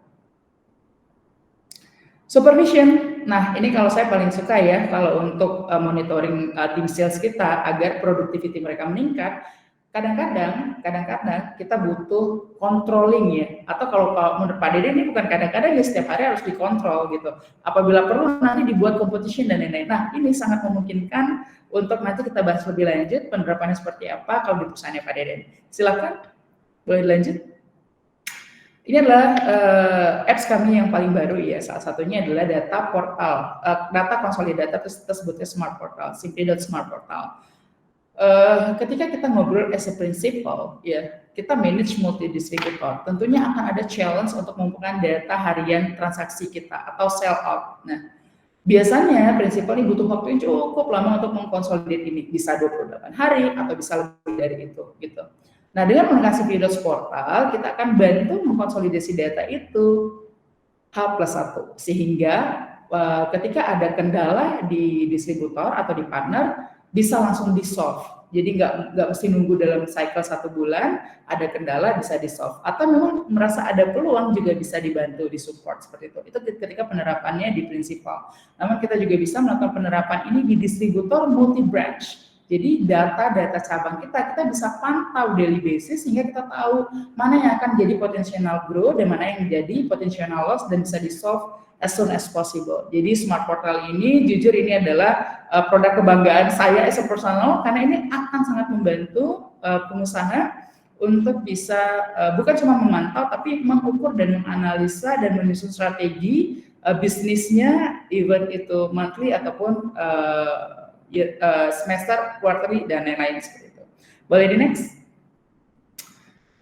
Supervision. Nah, ini kalau saya paling suka ya, kalau untuk monitoring tim sales kita agar productivity mereka meningkat. Kadang-kadang kita butuh controlling ya, atau kalau menurut Pak Dede ini bukan kadang-kadang ya, setiap hari harus dikontrol gitu. Apabila perlu nanti dibuat competition dan lain-lain. Nah, ini sangat memungkinkan untuk nanti kita bahas lebih lanjut penerapannya seperti apa kalau di perusahaannya Pak Dede. Silakan, boleh dilanjut. Ini adalah apps kami yang paling baru ya. Salah satunya adalah data portal, data konsolidata, kita sebutnya Smart Portal, Simply.Dots Smart Portal. Ketika kita ngobrol as a principal, ya kita manage multi distributor, tentunya akan ada challenge untuk mengumpulkan data harian transaksi kita atau sell out. Nah, biasanya principal ini butuh waktu yang cukup lama untuk mengkonsolidasi ini, bisa 28 hari atau bisa lebih dari itu, gitu. Nah, dengan menggunakan Simply.Dots Portal, kita akan bantu mengkonsolidasi data itu H+1, sehingga ketika ada kendala di distributor atau di partner, bisa langsung di-solve. Jadi nggak mesti nunggu dalam cycle 1 bulan, ada kendala bisa di-solve. Atau memang merasa ada peluang juga bisa dibantu, di-support seperti itu. Itu ketika penerapannya di prinsipal. Namun kita juga bisa melakukan penerapan ini di distributor multi-branch. Jadi data-data cabang kita bisa pantau daily basis sehingga kita tahu mana yang akan jadi potensial growth dan mana yang jadi potensial loss dan bisa di-solve as soon as possible. Jadi Smart Portal ini jujur ini adalah produk kebanggaan saya as a personal, karena ini akan sangat membantu pengusaha untuk bisa bukan cuma memantau tapi mengukur dan menganalisa dan menyusun strategi bisnisnya, even itu monthly ataupun semester, quarterly dan lain-lain seperti itu. Boleh di next?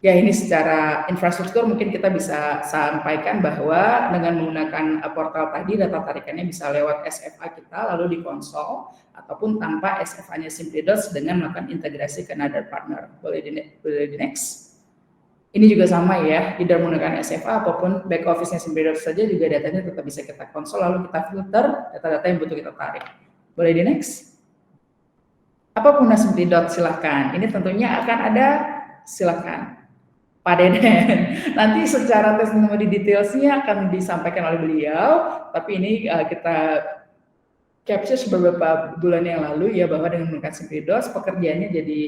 Ya, ini secara infrastruktur mungkin kita bisa sampaikan bahwa dengan menggunakan portal tadi, data tarikannya bisa lewat SFA kita lalu di konsol, ataupun tanpa SFA-nya Simply.Dots dengan melakukan integrasi ke another partner. Boleh di next? Ini juga sama ya, tidak menggunakan SFA apapun back office-nya Simply.Dots saja juga datanya tetap bisa kita konsol lalu kita filter data-data yang butuh kita tarik. Boleh di next? Apa pengguna Simply.Dots? Silahkan. Ini tentunya akan ada, silahkan Pak Deden. Nanti secara testimoni detailsnya akan disampaikan oleh beliau, tapi ini kita capture beberapa bulan yang lalu ya, bahwa dengan menggunakan Simply.Dots pekerjaannya jadi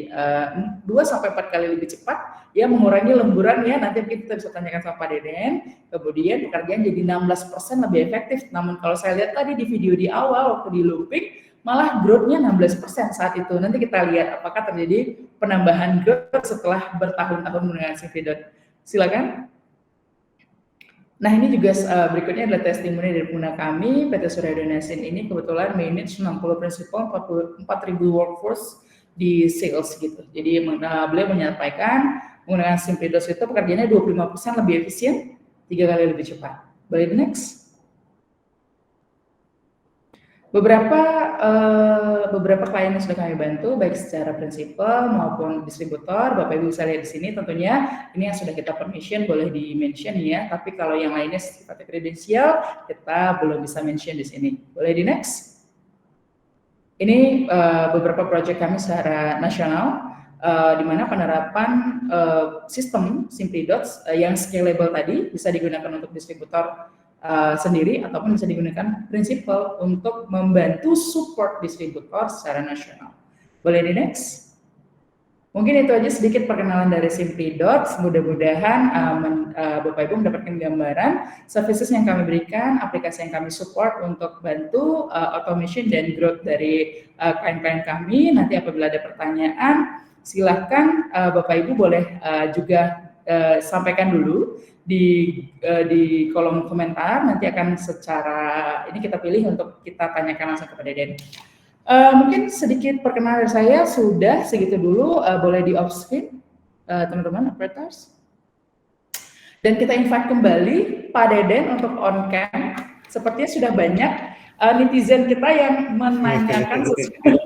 2-4 kali lebih cepat, ya mengurangi lemburan ya, nanti kita bisa tanyakan sama Pak Deden. Kemudian pekerjaan jadi 16% lebih efektif. Namun kalau saya lihat tadi di video di awal waktu di looping, malah growth-nya 16% saat itu. Nanti kita lihat apakah terjadi penambahan growth setelah bertahun-tahun menggunakan Simply.Dots. Silakan. Nah, ini juga berikutnya adalah testimoni dari pengguna kami. PT Surya Donasin ini kebetulan manage 60 prinsipal 4.000 workforce di sales gitu. Jadi beliau menyampaikan menggunakan Simply.Dots itu pekerjaannya 25% lebih efisien, 3 kali lebih cepat. Boleh next? Beberapa klien yang sudah kami bantu, baik secara prinsipal maupun distributor, Bapak Ibu bisa lihat di sini tentunya ini yang sudah kita permission, boleh di-mention ya, tapi kalau yang lainnya sifatnya kredensial, kita belum bisa mention di sini. Boleh di next? Ini beberapa proyek kami secara nasional, di mana penerapan sistem Simply Dots yang scalable tadi bisa digunakan untuk distributor sendiri ataupun bisa digunakan prinsipal untuk membantu support distributor secara nasional. Boleh di next? Mungkin itu aja sedikit perkenalan dari Simply Dots. Mudah-mudahan Bapak Ibu mendapatkan gambaran services yang kami berikan, aplikasi yang kami support untuk bantu automation dan growth dari klien-klien kami. Nanti apabila ada pertanyaan, silahkan Bapak Ibu boleh juga sampaikan dulu di kolom komentar. Nanti akan secara ini kita pilih untuk kita tanyakan langsung kepada Den. Mungkin sedikit perkenalan dari saya sudah segitu dulu, boleh di off screen teman-teman operators. Dan kita invite kembali Pak Deden untuk on cam. Sepertinya sudah banyak netizen kita yang menanyakan sesuatu.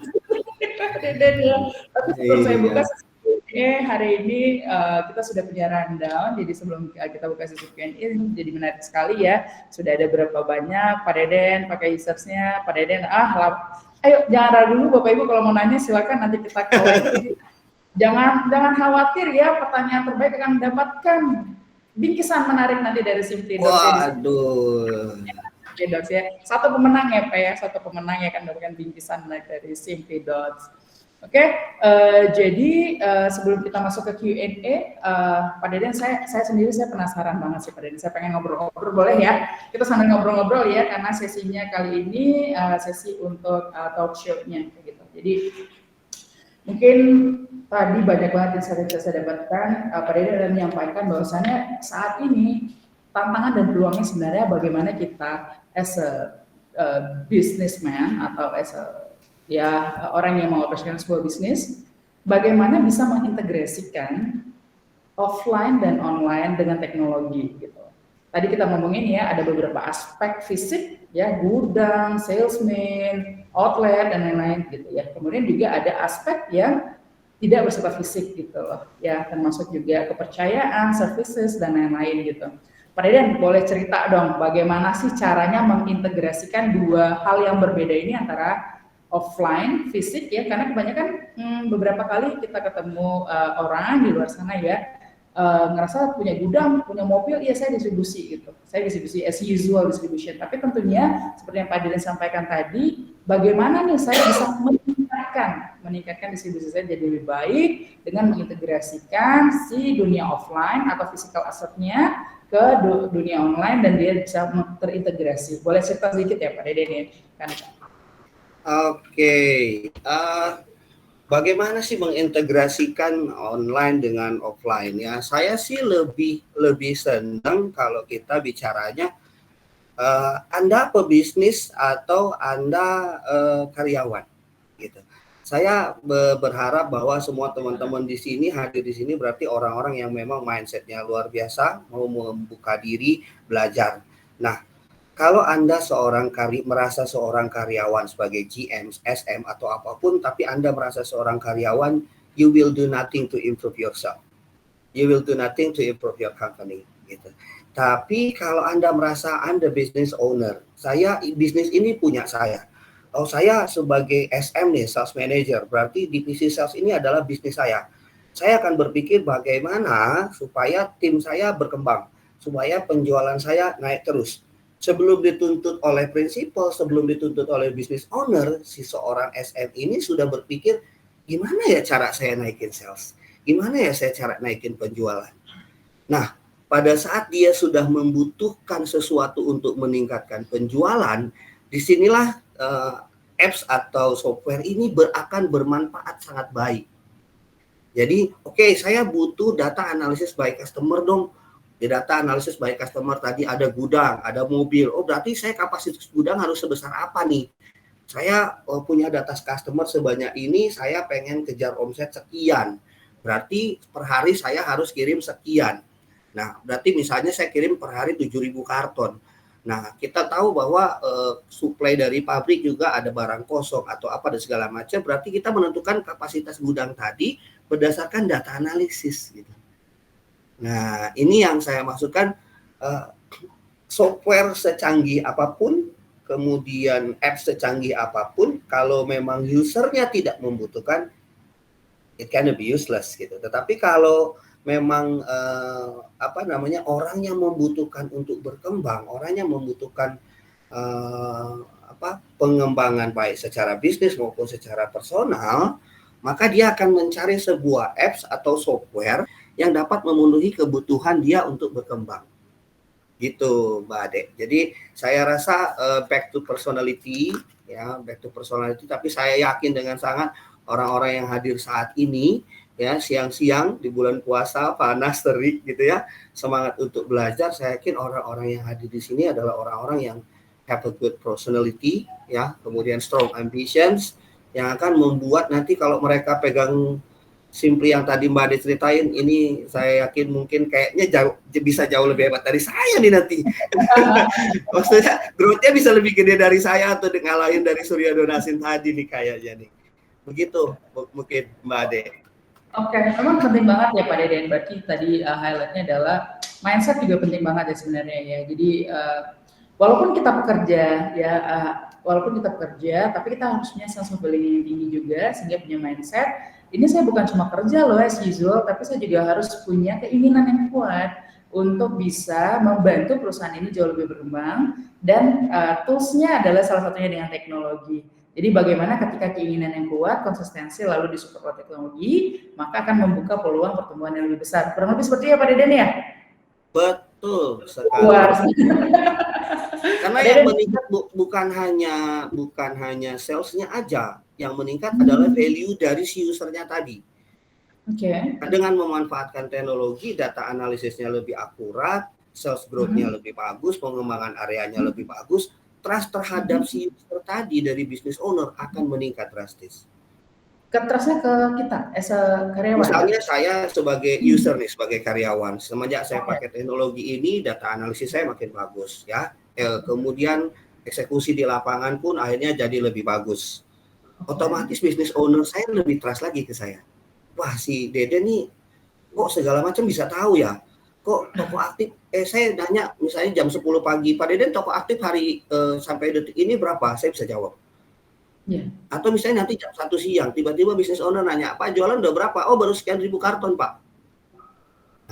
Deden ya. Tapi sebelum saya buka hari ini kita sudah punya rundown, jadi sebelum kita buka sesi Q&A jadi menarik sekali ya. Sudah ada berapa banyak Pak Deden pakai usersnya, Pak Deden ayo jangan ragu dulu Bapak Ibu kalau mau nanya silakan nanti kita collect. jangan khawatir ya, pertanyaan terbaik akan mendapatkan bingkisan menarik nanti dari Simply Dots. Waduh. Simply Dots ya. Satu pemenang ya Pak ya, satu pemenang yang akan mendapatkan bingkisan menarik dari Simply Dots. Oke, jadi sebelum kita masuk ke Q&A, Pak Deden, saya sendiri saya penasaran banget sih Pak Deden. Saya pengen ngobrol-ngobrol, boleh ya? Kita sambil ngobrol-ngobrol ya, karena sesinya kali ini sesi untuk talk show-nya gitu. Jadi mungkin tadi banyak banget yang saya dapatkan. Pak Deden ada menyampaikan bahwasannya saat ini tantangan dan peluangnya sebenarnya bagaimana kita as a businessman atau as a orang yang mau operasikan sebuah bisnis, bagaimana bisa mengintegrasikan offline dan online dengan teknologi gitu. Tadi kita ngomongin ya ada beberapa aspek fisik ya, gudang, salesman, outlet dan lain-lain gitu ya. Kemudian juga ada aspek yang tidak bersifat fisik gitu loh ya, termasuk juga kepercayaan, services dan lain-lain gitu. Pak Deden boleh cerita dong bagaimana sih caranya mengintegrasikan dua hal yang berbeda ini antara offline, fisik ya, karena kebanyakan beberapa kali kita ketemu orang di luar sana ya, ngerasa punya gudang, punya mobil, ya saya distribusi gitu. Saya distribusi as usual distribution, tapi tentunya seperti yang Pak Deden sampaikan tadi, bagaimana nih saya bisa meningkatkan distribusi saya jadi lebih baik dengan mengintegrasikan si dunia offline atau physical assetnya ke dunia online dan dia bisa terintegrasi. Boleh cerita sedikit ya Pak Deden ya? Kan. Oke, bagaimana sih mengintegrasikan online dengan offline ya? Saya sih lebih senang kalau kita bicaranya Anda pebisnis atau Anda karyawan, gitu. Saya berharap bahwa semua teman-teman di sini hadir di sini berarti orang-orang yang memang mindsetnya luar biasa, mau membuka diri, belajar. Nah, kalau Anda merasa seorang karyawan sebagai GM, SM atau apapun, tapi Anda merasa seorang karyawan, you will do nothing to improve yourself. You will do nothing to improve your company. Gitu. Tapi kalau Anda merasa Anda business owner, bisnis ini punya saya. Oh, saya sebagai SM nih, sales manager, berarti divisi sales ini adalah bisnis saya. Saya akan berpikir bagaimana supaya tim saya berkembang, supaya penjualan saya naik terus. Sebelum dituntut oleh prinsipal, sebelum dituntut oleh business owner, si seorang SM ini sudah berpikir, gimana ya cara saya naikin sales? Gimana ya saya cara naikin penjualan? Nah, pada saat dia sudah membutuhkan sesuatu untuk meningkatkan penjualan, disinilah apps atau software ini akan bermanfaat sangat baik. Jadi, oke, saya butuh data analisis by customer dong. Di data analisis by customer tadi ada gudang, ada mobil. Oh, berarti saya kapasitas gudang harus sebesar apa nih? Saya punya data customer sebanyak ini, saya pengen kejar omset sekian. Berarti per hari saya harus kirim sekian. Nah, berarti misalnya saya kirim per hari 7.000 karton. Nah, kita tahu bahwa suplai dari pabrik juga ada barang kosong atau apa dan segala macam, berarti kita menentukan kapasitas gudang tadi berdasarkan data analisis gitu. Nah, ini yang saya maksudkan, software secanggih apapun, kemudian apps secanggih apapun, kalau memang usernya tidak membutuhkan, it can be useless gitu. Tetapi kalau memang orang yang membutuhkan untuk berkembang, orang yang membutuhkan pengembangan baik secara bisnis maupun secara personal, maka dia akan mencari sebuah apps atau software yang dapat memenuhi kebutuhan dia untuk berkembang. Gitu, Mbak Ade. Jadi saya rasa back to personality, tapi saya yakin dengan sangat orang-orang yang hadir saat ini, ya, siang-siang di bulan puasa panas terik gitu ya, semangat untuk belajar. Saya yakin orang-orang yang hadir di sini adalah orang-orang yang have a good personality, ya, kemudian strong ambitions, yang akan membuat nanti kalau mereka pegang Simply yang tadi Mbak Ade ceritain, ini saya yakin mungkin kayaknya bisa jauh lebih hebat dari saya nih nanti. Maksudnya growth-nya bisa lebih gede dari saya atau ngalahin dari Surya Donasin tadi nih kayaknya nih. Begitu mungkin Mbak Ade. Oke, memang penting banget ya Pak Deden. Berarti tadi highlight-nya adalah mindset juga penting banget ya sebenarnya ya. Jadi walaupun kita bekerja ya, tapi kita harus punya sense of belonging yang tinggi juga sehingga punya mindset. Ini saya bukan cuma kerja loh as usual, tapi saya juga harus punya keinginan yang kuat untuk bisa membantu perusahaan ini jauh lebih berkembang dan tools-nya adalah salah satunya dengan teknologi. Jadi bagaimana ketika keinginan yang kuat, konsistensi lalu disupport oleh teknologi, maka akan membuka peluang pertumbuhan yang lebih besar. Kurang lebih seperti itu ya Pak Deden ya? Betul sekali. Karena yang meningkat bukan hanya sales-nya aja, yang meningkat adalah value dari si usernya tadi. Oke. Dengan memanfaatkan teknologi, data analisisnya lebih akurat, sales growth-nya lebih bagus, pengembangan areanya lebih bagus, trust terhadap si user tadi dari business owner akan meningkat drastis. Trust-nya ke kita, as a karyawan? Misalnya saya sebagai user nih, sebagai karyawan, semenjak saya pakai teknologi ini, data analisis saya makin bagus ya. Kemudian eksekusi di lapangan pun akhirnya jadi lebih bagus. Otomatis business owner saya lebih trust lagi ke saya. Wah, si Dede nih kok segala macam bisa tahu ya. Kok toko aktif, saya nanya misalnya jam 10 pagi, Pak Deden toko aktif hari sampai detik ini berapa? Saya bisa jawab. Yeah. Atau misalnya nanti jam 1 siang, tiba-tiba business owner nanya, Pak jualan udah berapa? Oh baru sekian ribu karton Pak.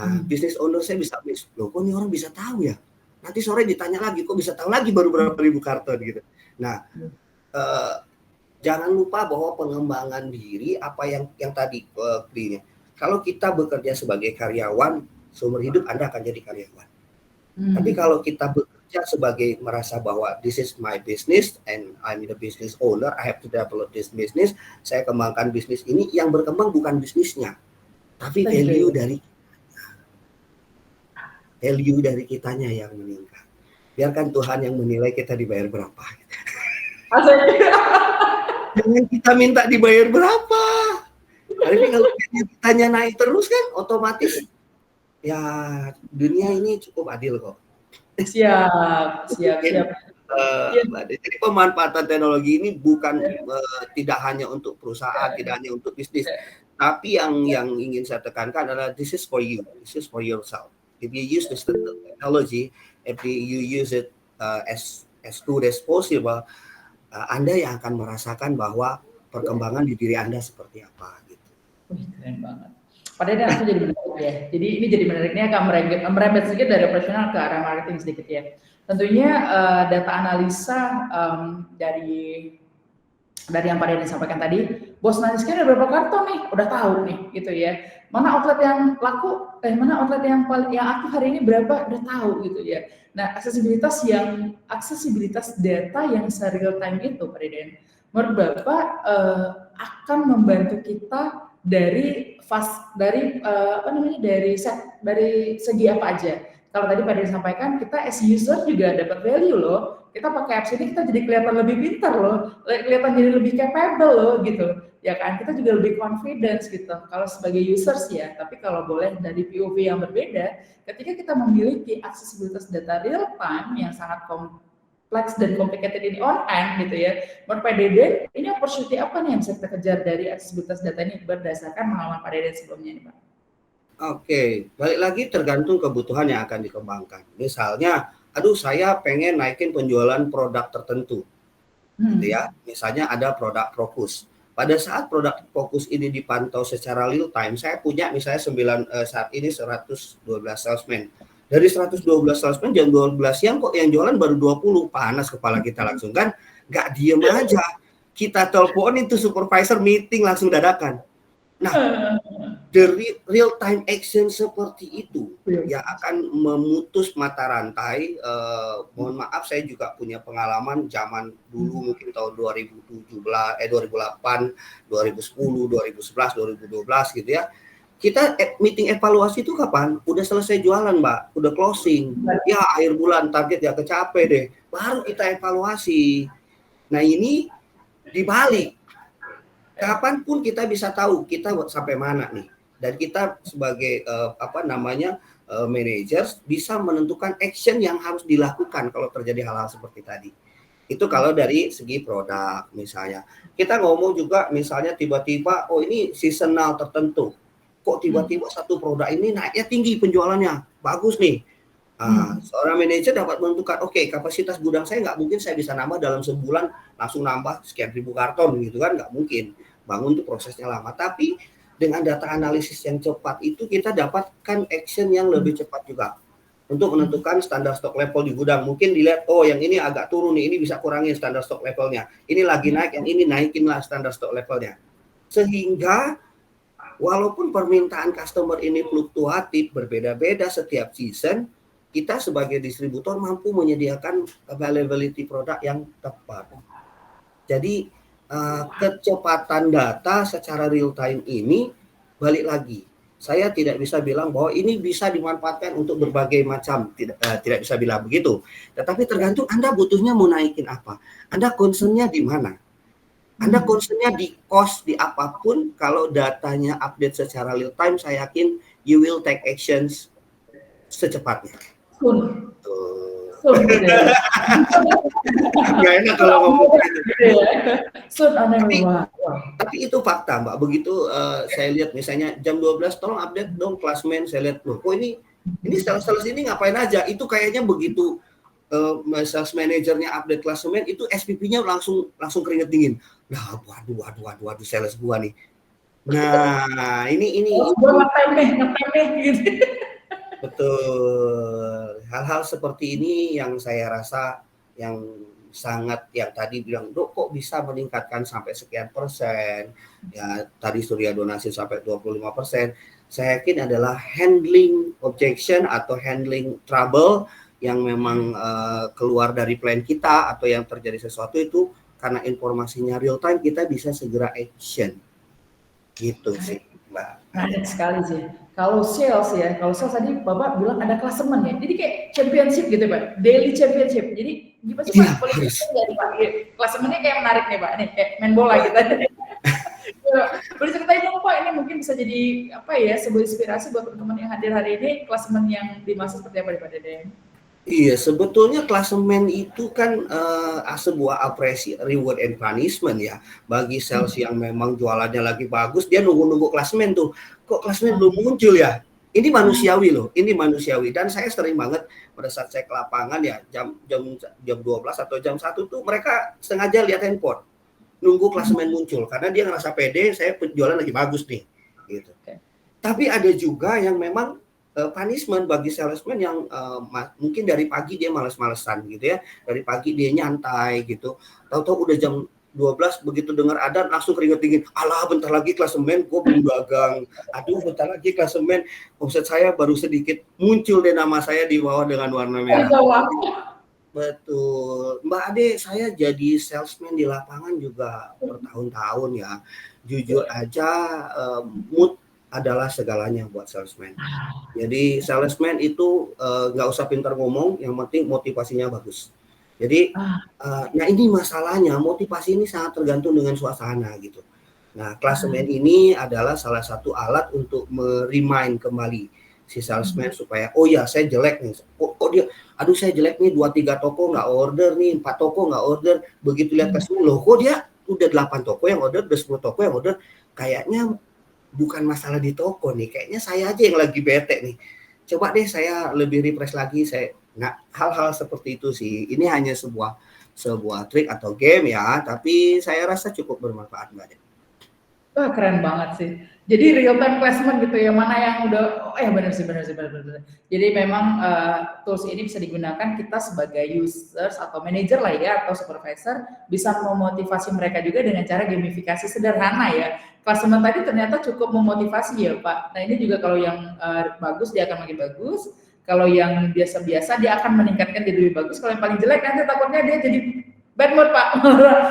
Nah, business owner saya bisa, loh kok ini orang bisa tahu ya? Nanti sore ditanya lagi, kok bisa tahu lagi baru berapa ribu karton gitu. Nah, jangan lupa bahwa pengembangan diri, apa yang tadi kalau kita bekerja sebagai karyawan, seumur hidup Anda akan jadi karyawan. Tapi kalau kita bekerja sebagai merasa bahwa this is my business and I'm the business owner, I have to develop this business, saya kembangkan bisnis ini, yang berkembang bukan bisnisnya, tapi value dari kitanya yang meningkat. Biarkan Tuhan yang menilai kita dibayar berapa. Jangan kita minta dibayar berapa. Tapi kalau kitanya naik terus kan otomatis ya dunia ini cukup adil kok. Siap. Jadi pemanfaatan teknologi ini bukan tidak hanya untuk perusahaan, tidak hanya untuk bisnis, tapi yang ingin saya tekankan adalah this is for you, this is for yourself. If you use this technology, if you use it as good as possible, Anda yang akan merasakan bahwa perkembangan di diri Anda seperti apa gitu. Keren banget. Padahal aku jadi menarik ya. Jadi ini jadi menariknya akan merembet sedikit dari operasional ke arah marketing sedikit ya. Tentunya data analisa dari yang Pak Deden sampaikan tadi, bos Naniskin ada berapa karton nih, udah tahu nih gitu ya. Mana outlet yang laku, mana outlet yang aktif hari ini berapa, udah tahu gitu ya. Nah, aksesibilitas data yang real time itu Pak Deden, menurut Bapak akan membantu kita dari segi apa aja. kalau tadi Pak Dede sampaikan, kita as user juga dapat value loh. Kita pakai apps ini kita jadi kelihatan lebih pintar loh, kelihatan jadi lebih capable loh gitu. Ya kan, kita juga lebih confidence gitu. Kalau sebagai users ya, tapi kalau boleh dari POV yang berbeda, ketika kita memiliki aksesibilitas data real time yang sangat kompleks dan complicated ini on hand gitu ya. Menurut Pak Dede, ini opportunity apa nih yang bisa kita kejar dari aksesibilitas data ini berdasarkan pengalaman Pak Dede sebelumnya nih Pak? Oke, balik lagi tergantung kebutuhan yang akan dikembangkan. Misalnya, aduh saya pengen naikin penjualan produk tertentu, gitu ya. Misalnya ada produk fokus. Pada saat produk fokus ini dipantau secara real time, saya punya misalnya saat ini 112 salesman. Dari 112 salesman jam 12 siang kok yang jualan baru 20, panas kepala kita langsung kan, nggak diem aja. Kita teleponin tuh supervisor meeting langsung dadakan. Nah, the real time action seperti itu yang akan memutus mata rantai. Mohon maaf, saya juga punya pengalaman zaman dulu mungkin tahun 2008, 2010, 2011, 2012 gitu ya. Kita meeting evaluasi itu kapan? Udah selesai jualan, Mbak, udah closing. Ya akhir bulan target ya kecape deh. Baru kita evaluasi. Nah ini dibalik. Kapanpun kita bisa tahu kita sampai mana nih, dan kita sebagai manajer bisa menentukan action yang harus dilakukan kalau terjadi hal-hal seperti tadi. Itu kalau dari segi produk. Misalnya kita ngomong juga misalnya tiba-tiba oh ini seasonal tertentu, kok tiba-tiba satu produk ini naiknya tinggi penjualannya bagus nih. Seorang manajer dapat menentukan, oke, kapasitas gudang saya nggak mungkin saya bisa nambah dalam sebulan langsung nambah sekian ribu karton gitu kan, nggak mungkin. Bangun itu prosesnya lama. Tapi dengan data analisis yang cepat itu kita dapatkan action yang lebih cepat juga untuk menentukan standar stok level di gudang. Mungkin dilihat, oh yang ini agak turun nih, ini bisa kurangin standar stok levelnya. Ini lagi naik, yang ini naikinlah standar stok levelnya. Sehingga walaupun permintaan customer ini fluktuatif, berbeda-beda setiap season, kita sebagai distributor mampu menyediakan availability produk yang tepat. Jadi kecepatan data secara real time ini balik lagi. Saya tidak bisa bilang bahwa ini bisa dimanfaatkan untuk berbagai macam, tidak bisa bilang begitu. Tetapi tergantung Anda butuhnya mau naikin apa. Anda concern-nya di mana? Anda concern-nya di cost, di apapun. Kalau datanya update secara real time, saya yakin you will take actions secepatnya. Nggak enak kalau ngomong gitu. Tapi itu fakta, Mbak. Begitu saya lihat misalnya jam 12 tolong update dong klasmen. Saya lihat loh, kok ini sales ini ngapain aja? Itu kayaknya begitu sales manajernya update klasmen itu SPP-nya langsung keringet dingin. Nah, waduh sales gua nih. Nah, ini gitu. Betul. Hal-hal seperti ini yang saya rasa yang sangat yang tadi bilang, "Dok, kok bisa meningkatkan sampai sekian persen?" Ya, tadi Surya donasi sampai 25%. Saya yakin adalah handling objection atau handling trouble yang memang keluar dari plan kita atau yang terjadi sesuatu itu karena informasinya real time kita bisa segera action. Gitu sih, Mbak. Menarik sekali sih. Kalau sales tadi Bapak bilang ada klasemen ya. Jadi kayak championship gitu Pak, daily championship. Jadi gimana sih Pak? Klasemennya kayak menarik nih Pak, nih kayak main bola gitu. Boleh ceritain dong Pak, ini mungkin bisa jadi apa ya, sebuah inspirasi buat teman-teman yang hadir hari ini, klasemen yang dimaksud seperti apa Pak Dede? Iya, sebetulnya klasemen itu kan sebuah apresiasi, reward and punishment ya. Bagi sales yang memang jualannya lagi bagus, dia nunggu-nunggu klasemen tuh. Kok klasemen belum muncul ya? Ini manusiawi loh, ini manusiawi. Dan saya sering banget pada saat saya ke lapangan ya, jam 12 atau jam 1 tuh mereka sengaja lihat handphone. Nunggu klasemen muncul, karena dia ngerasa pede, saya penjualan lagi bagus nih. Gitu. Tapi ada juga yang memang punishment bagi salesman yang mungkin dari pagi dia malas-malesan gitu ya. Dari pagi dia nyantai gitu. Tahu-tahu udah jam 12 begitu dengar adzan langsung keringet dingin. Alah bentar lagi klasemen gue belum dagang. Aduh bentar lagi klasemen omset saya baru sedikit. Muncul deh nama saya di bawah dengan warna merah. Betul. Mbak Ade, saya jadi salesman di lapangan juga bertahun-tahun ya. Jujur aja mood adalah segalanya buat salesman. Jadi salesman itu nggak usah pintar ngomong, yang penting motivasinya bagus. Jadi, nah ini masalahnya, motivasi ini sangat tergantung dengan suasana gitu. Nah, klasemen ini adalah salah satu alat untuk me-remind kembali si salesman supaya, oh ya saya jelek nih, oh dia, aduh saya jelek nih 2-3 toko nggak order nih, 4 toko nggak order, begitu lihat customer, loh kok dia udah 8 toko yang order, udah 10 toko yang order, kayaknya bukan masalah di toko nih, kayaknya saya aja yang lagi bete nih. Coba deh saya lebih refresh lagi, nah hal-hal seperti itu sih. Ini hanya sebuah trik atau game ya, tapi saya rasa cukup bermanfaat Mbak. Wah keren banget sih. Jadi real time placement gitu ya, mana yang udah, oh ya benar sih. Jadi memang tools ini bisa digunakan kita sebagai users atau manager lah ya, atau supervisor, bisa memotivasi mereka juga dengan cara gamifikasi sederhana ya. Placement tadi ternyata cukup memotivasi ya Pak. Nah ini juga kalau yang bagus dia akan makin bagus, kalau yang biasa-biasa dia akan meningkatkan jadi lebih bagus, kalau yang paling jelek nanti takutnya dia jadi bad mood Pak,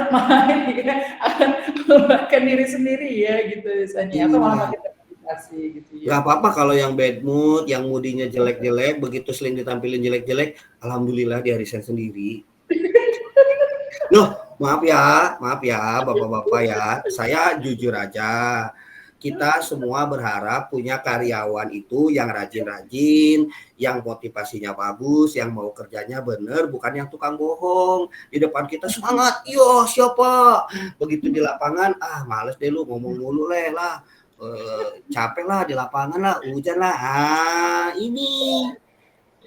main ya, akan melupakan diri sendiri ya gitu misalnya, atau malah makin termotivasi gitu ya. Gak apa-apa kalau yang bad mood, yang moodinya jelek-jelek, begitu sering ditampilin jelek-jelek, alhamdulillah dia resign sendiri. Loh, maaf ya bapak-bapak ya, saya jujur aja. Kita semua berharap punya karyawan itu yang rajin-rajin, yang motivasinya bagus, yang mau kerjanya bener, bukan yang tukang bohong. Di depan kita semangat, yo siapa? Begitu di lapangan, males deh lu ngomong mulu lah, capek lah di lapangan lah, hujan lah.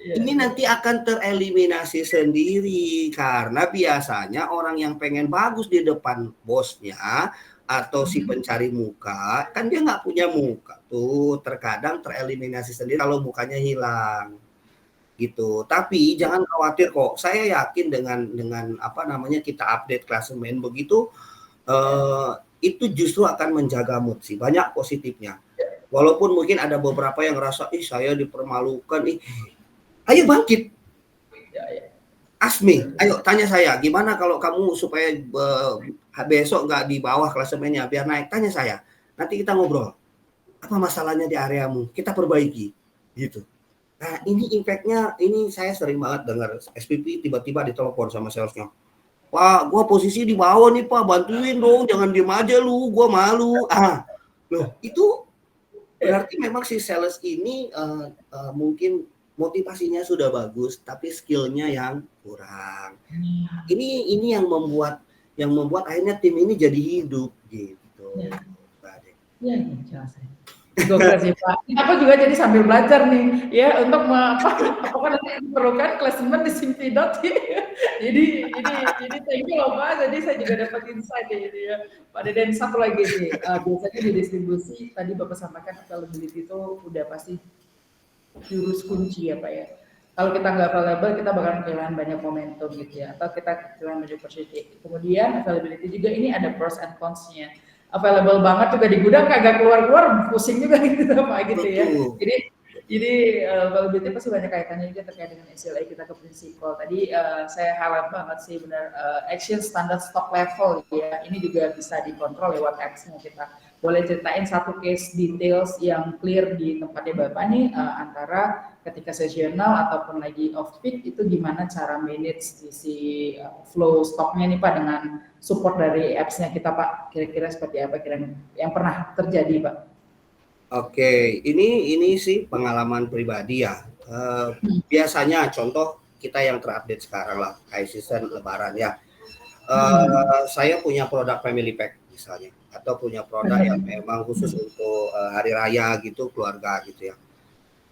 Ini nanti akan tereliminasi sendiri karena biasanya orang yang pengen bagus di depan bosnya atau si pencari muka, kan dia nggak punya muka tuh, terkadang tereliminasi sendiri kalau mukanya hilang gitu. Tapi jangan khawatir kok, saya yakin dengan apa namanya kita update klasemen begitu, itu justru akan menjaga mood sih, banyak positifnya. Walaupun mungkin ada beberapa yang ngerasa, ih saya dipermalukan, ayo bangkit. Asmi, ayo tanya saya, gimana kalau kamu supaya besok nggak di bawah klasemennya biar naik, tanya saya. Nanti kita ngobrol. Apa masalahnya di areamu? Kita perbaiki. Gitu. Nah, ini impact-nya, ini saya sering banget dengar SPP tiba-tiba ditelepon sama salesnya. Pak, gua posisi di bawah nih Pak, bantuin dong, jangan diem aja lu, gua malu. Loh, itu berarti memang si sales ini mungkin motivasinya sudah bagus, tapi skillnya yang kurang. Ini yang membuat akhirnya tim ini jadi hidup gitu. Ya, jelas. Gokil sih Pak. Aku juga jadi sambil belajar nih ya untuk apakah nanti diperlukan klasemen di Simpidot ya. Jadi thank you loh Pak. Jadi saya juga dapat insight ya. Pak Deden satu lagi sih, biasanya di distribusi tadi Bapak sampaikan availability itu udah pasti jurus kunci ya Pak ya. Kalau kita nggak available, kita bakalan kehilangan banyak momentum gitu ya, atau kita kehilangan banyak opportunity. Kemudian availability juga ini ada pros and cons-nya. Available banget juga di gudang kagak keluar-keluar, pusing juga gitu Pak gitu ya. Jadi availability pasti banyak kaitannya juga terkait dengan SLA kita ke prinsipal. Tadi saya highlight banget sih benar action standard stock level ya. Ini juga bisa dikontrol lewat apps-nya kita. Boleh ceritain satu case details yang clear di tempatnya Bapak nih antara ketika sesional ataupun lagi off peak itu gimana cara manage si flow stoknya nih Pak dengan support dari apps-nya kita Pak. Kira-kira seperti apa yang pernah terjadi Pak? Oke, ini sih pengalaman pribadi ya. Biasanya contoh kita yang terupdate sekarang lah, high season Lebaran ya. Saya punya produk family pack misalnya, atau punya produk yang memang khusus untuk hari raya gitu, keluarga gitu ya.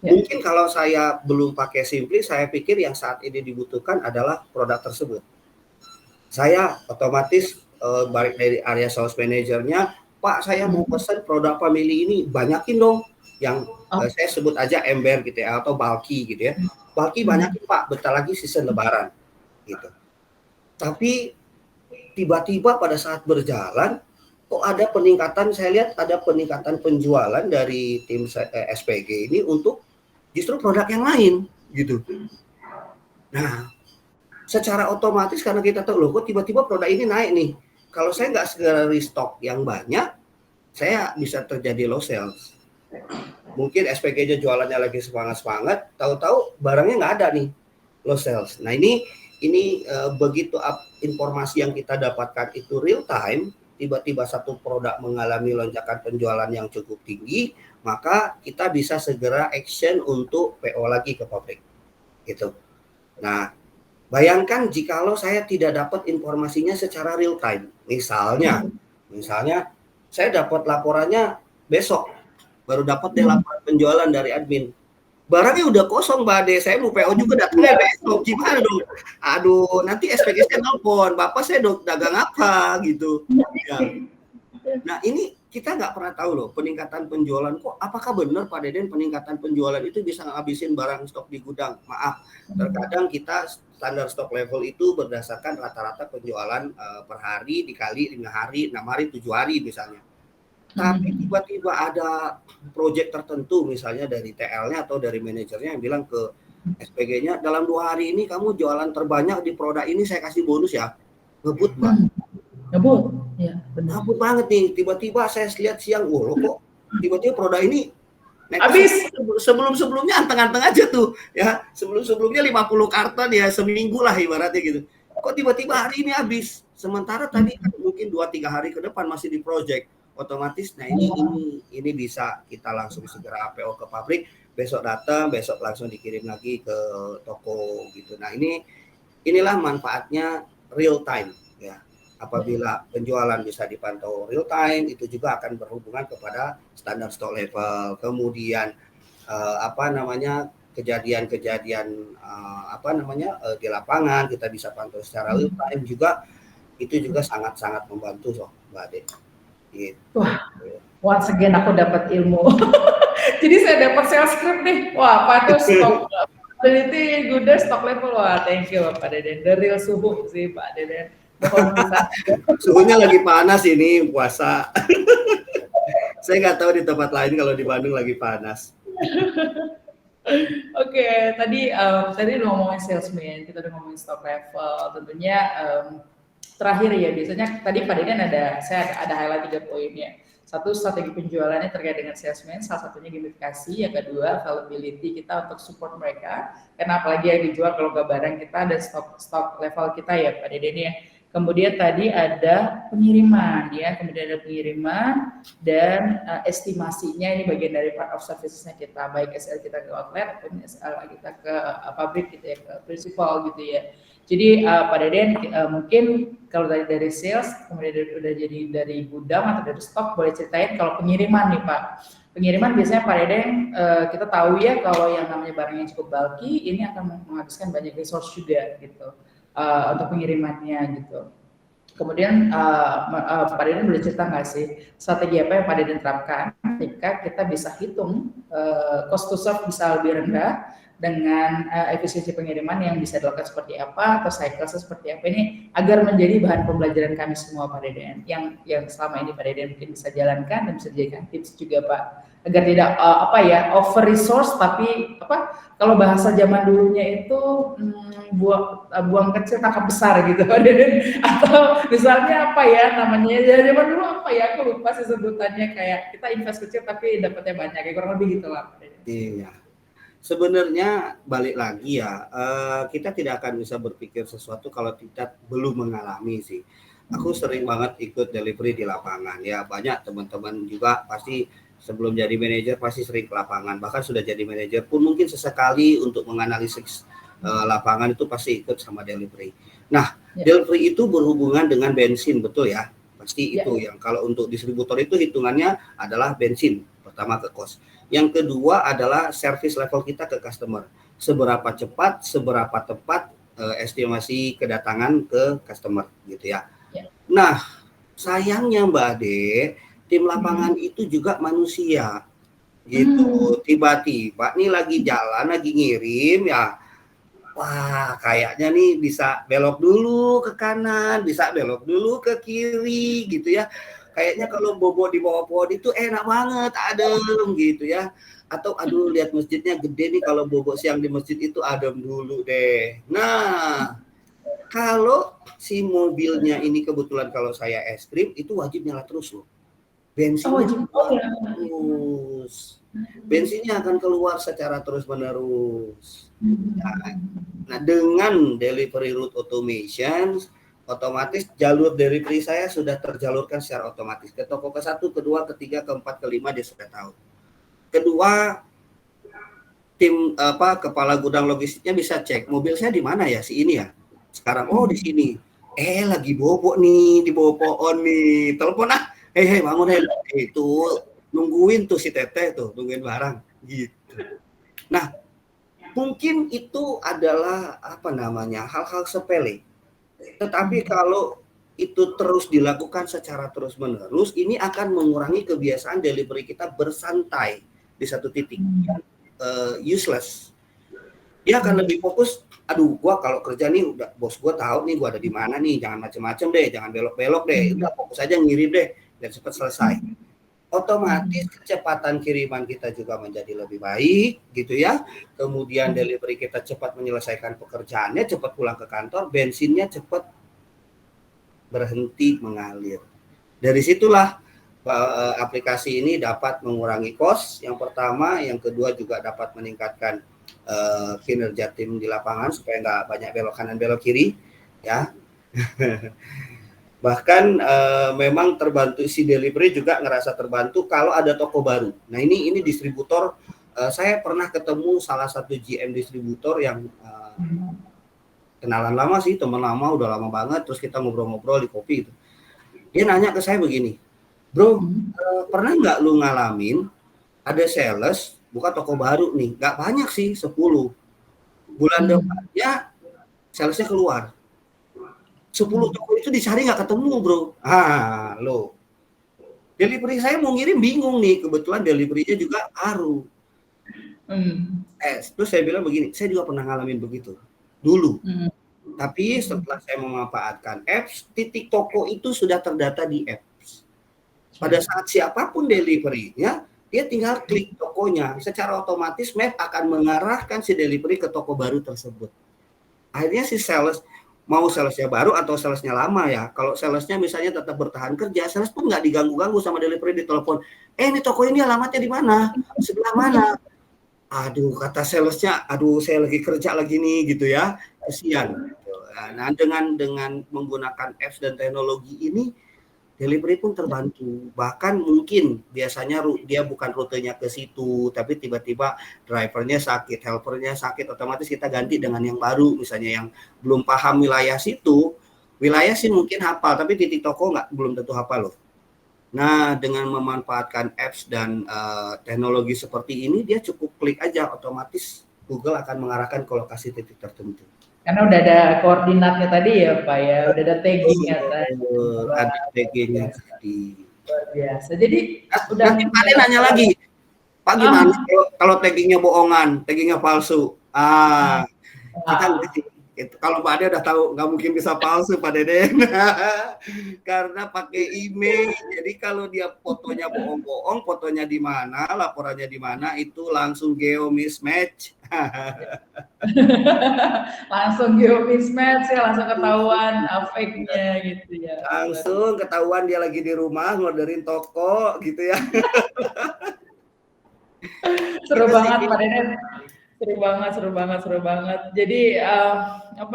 Mungkin kalau saya belum pakai Simply, saya pikir yang saat ini dibutuhkan adalah produk tersebut. Saya otomatis balik dari area sales manajernya, Pak saya mau pesan produk family ini, banyakin dong. Yang saya sebut aja ember gitu ya, atau bulky gitu ya. Bulky banyakin Pak, bentar lagi season Lebaran gitu. Tapi tiba-tiba pada saat berjalan, kok ada peningkatan, saya lihat ada peningkatan penjualan dari tim SPG ini untuk justru produk yang lain gitu. Nah, secara otomatis karena kita tahu loh kok tiba-tiba produk ini naik nih. Kalau saya nggak segera restock yang banyak, saya bisa terjadi low sales. Mungkin SPG-nya jualannya lagi semangat-semangat, tahu-tahu barangnya nggak ada nih, lost sales. Nah ini begitu informasi yang kita dapatkan itu real time, tiba-tiba satu produk mengalami lonjakan penjualan yang cukup tinggi, maka kita bisa segera action untuk PO lagi ke pabrik, gitu. Nah, bayangkan jikalau saya tidak dapat informasinya secara real time, misalnya saya dapat laporannya besok, baru dapat deh laporan penjualan dari admin. Barangnya udah kosong, Mbak Ade. Saya mau PO juga datangnya besok. Gimana dong? Aduh, nanti SPG saya nelpon. Bapak saya dagang apa gitu. Ya. Nah, ini kita nggak pernah tahu loh peningkatan penjualan. Kok apakah benar Pak Deden peningkatan penjualan itu bisa ngabisin barang stok di gudang? Maaf, terkadang kita standar stok level itu berdasarkan rata-rata penjualan per hari dikali 5 hari, 6 hari, 7 hari misalnya. Tapi tiba-tiba ada proyek tertentu misalnya dari TL-nya atau dari manajernya yang bilang ke SPG-nya, dalam 2 hari ini kamu jualan terbanyak di produk ini, saya kasih bonus ya. Ngebut, Mbak. Ngebut, ya benar. Ngebut banget nih, tiba-tiba saya lihat siang, loh kok tiba-tiba produk ini habis. Sebelum-sebelumnya anteng-anteng aja tuh ya, sebelum-sebelumnya 50 karton ya seminggu lah ibaratnya gitu. Kok tiba-tiba hari ini habis, sementara tadi kan mungkin 2-3 hari ke depan masih di project. Otomatis nah ini bisa kita langsung segera PO ke pabrik, besok datang, besok langsung dikirim lagi ke toko gitu. Nah, inilah manfaatnya real time ya. Apabila penjualan bisa dipantau real time, itu juga akan berhubungan kepada standar stock level. Kemudian kejadian-kejadian di lapangan kita bisa pantau secara real time juga, itu juga sangat-sangat membantu Mbak Ade. Gitu. Wah, once again aku dapat ilmu. Jadi saya dapat sales script nih. Wah, apa tuh stok ability, good stock level. Wah, thank you Pak Deden. The real suhu sih Pak Deden. Mohon bisa. Suhunya lagi panas ini puasa. Saya nggak tahu di tempat lain kalau di Bandung lagi panas. Oke, tadi udah ngomongin salesman, kita udah ngomongin stock level. Tentunya terakhir ya, biasanya tadi Pak Deden saya ada highlight 3 poin ya. Satu, strategi penjualannya terkait dengan salesman, salah satunya gamifikasi. Yang kedua, availability kita untuk support mereka. Karena apalagi yang dijual kalau nggak barang kita dan stok level kita ya Pak Deden ya. Kemudian tadi ada pengiriman ya, dan estimasinya ini bagian dari part of servicesnya kita, baik SL kita ke outlet ataupun SL kita ke pabrik gitu ya, ke principal gitu ya. Jadi Pak Deden mungkin kalau dari sales, kemudian udah jadi dari gudang atau dari stok, boleh ceritain kalau pengiriman nih Pak. Pengiriman biasanya Pak Deden kita tahu ya kalau yang namanya barang yang cukup bulky ini akan menghabiskan banyak resource juga gitu untuk pengirimannya gitu. Kemudian Pak Deden boleh cerita nggak sih strategi apa yang Pak Deden terapkan ketika kita bisa hitung cost to serve bisa lebih rendah dengan efisiensi pengiriman yang bisa dilakukan seperti apa atau cycle seperti apa ini agar menjadi bahan pembelajaran kami semua Pak Deden yang selama ini Pak Deden mungkin bisa jalankan dan bisa dijadikan tips juga Pak agar tidak over resource tapi kalau bahasa zaman dulunya itu buang kecil tangkap besar gitu Pak Deden atau misalnya namanya zaman dulu aku lupa sih sebutannya kayak kita invest kecil tapi dapatnya banyak ya kurang lebih gitu lah Pak Deden. Iya. Sebenarnya balik lagi ya, kita tidak akan bisa berpikir sesuatu kalau kita belum mengalami sih. Aku sering banget ikut delivery di lapangan ya, banyak teman-teman juga pasti sebelum jadi manajer pasti sering ke lapangan, bahkan sudah jadi manajer pun mungkin sesekali untuk menganalisis lapangan itu pasti ikut sama delivery. Nah, delivery itu berhubungan dengan bensin, betul ya? Pasti itu yang kalau untuk distributor itu hitungannya adalah bensin, pertama ke cost. Yang kedua adalah service level kita ke customer. Seberapa cepat, seberapa tepat estimasi kedatangan ke customer gitu ya. Nah, sayangnya Mbak Ade, tim lapangan itu juga manusia. Gitu. Tiba-tiba nih lagi jalan, lagi ngirim ya. Wah, kayaknya nih bisa belok dulu ke kanan, bisa belok dulu ke kiri gitu ya. Kayaknya kalau bobo di bawah pohon itu enak banget, adem gitu ya. Atau aduh lihat masjidnya gede nih, kalau bobo siang di masjid itu adem dulu deh. Nah, kalau si mobilnya ini kebetulan kalau saya es krim itu wajib nyala terus loh. Bensinnya terus. bensinnya akan keluar secara terus-menerus. Nah, dengan delivery route automation, otomatis jalur delivery saya sudah terjalurkan secara otomatis. Ke toko ke-1, ke-2, ke-3, ke-4, ke-5 dia sudah tahu. Kedua, tim kepala gudang logistiknya bisa cek mobil saya di mana ya, si ini ya. Sekarang di sini. Lagi bobok nih, di bawah pohon nih. Telepon bangun itu nungguin tuh si Teteh tuh, nungguin barang gitu. Nah, mungkin itu adalah hal-hal sepele. Tetapi kalau itu terus dilakukan secara terus-menerus, ini akan mengurangi kebiasaan delivery kita bersantai di satu titik. Useless. Dia akan lebih fokus, gua kalau kerja nih udah bos gua tahu nih gua ada di mana nih, jangan macem-macem deh, jangan belok-belok deh, udah fokus aja ngirim deh dan cepat selesai. Otomatis kecepatan kiriman kita juga menjadi lebih baik gitu ya. Kemudian delivery kita cepat menyelesaikan pekerjaannya, cepat pulang ke kantor, bensinnya cepat berhenti mengalir. Dari situlah aplikasi ini dapat mengurangi cost yang pertama, yang kedua juga dapat meningkatkan kinerja tim di lapangan supaya nggak banyak belok kanan belok kiri ya. Bahkan memang terbantu, si delivery juga ngerasa terbantu kalau ada toko baru. Nah ini distributor, saya pernah ketemu salah satu GM distributor yang kenalan lama sih, teman lama, udah lama banget, terus kita ngobrol-ngobrol di kopi gitu. Dia nanya ke saya begini, bro, pernah nggak lu ngalamin ada sales buka toko baru nih, nggak banyak sih, 10. Bulan depannya salesnya keluar. 10 toko itu dicari nggak ketemu, bro. Lo. Delivery saya mau ngirim bingung nih, kebetulan delivery-nya juga baru. Terus saya bilang begini, saya juga pernah ngalamin begitu dulu. Tapi setelah saya memanfaatkan apps, titik toko itu sudah terdata di apps. Pada saat siapapun delivery-nya, dia tinggal klik tokonya. Secara otomatis map akan mengarahkan si delivery ke toko baru tersebut. Akhirnya si sales, mau salesnya baru atau salesnya lama ya. Kalau salesnya misalnya tetap bertahan kerja, sales pun nggak diganggu-ganggu sama delivery, di telepon. Ini toko ini alamatnya di mana? Sebelah mana? Aduh, kata salesnya, saya lagi kerja lagi nih gitu ya. Kesian. Nah, dengan menggunakan apps dan teknologi ini, delivery pun terbantu. Bahkan mungkin biasanya dia bukan rutenya ke situ, tapi tiba-tiba drivernya sakit, helpernya sakit, otomatis kita ganti dengan yang baru, misalnya yang belum paham wilayah situ. Wilayah sih mungkin hafal, tapi titik toko belum tentu hafal loh. Nah, dengan memanfaatkan apps dan teknologi seperti ini, dia cukup klik aja, otomatis Google akan mengarahkan ke lokasi titik tertentu. Karena udah ada koordinatnya tadi ya Pak ya, udah ada taggingnya tadi. Ada taggingnya tadi. Luar biasa. Jadi udah. Nanti Pak De nanya lagi, Pak gimana kalau taggingnya bohongan, taggingnya palsu? Kita ngerti. Kalau Pak Ade udah tahu nggak mungkin bisa palsu Pak Deden. Karena pakai email. Jadi kalau dia fotonya bohong-bohong, fotonya di mana, laporannya di mana, itu langsung geo mismatch. Langsung geo mismatch ya, langsung ketahuan fake-nya gitu ya. Langsung ketahuan dia lagi di rumah ngorderin toko gitu ya. Seru banget Pak Deden. Seru banget. Jadi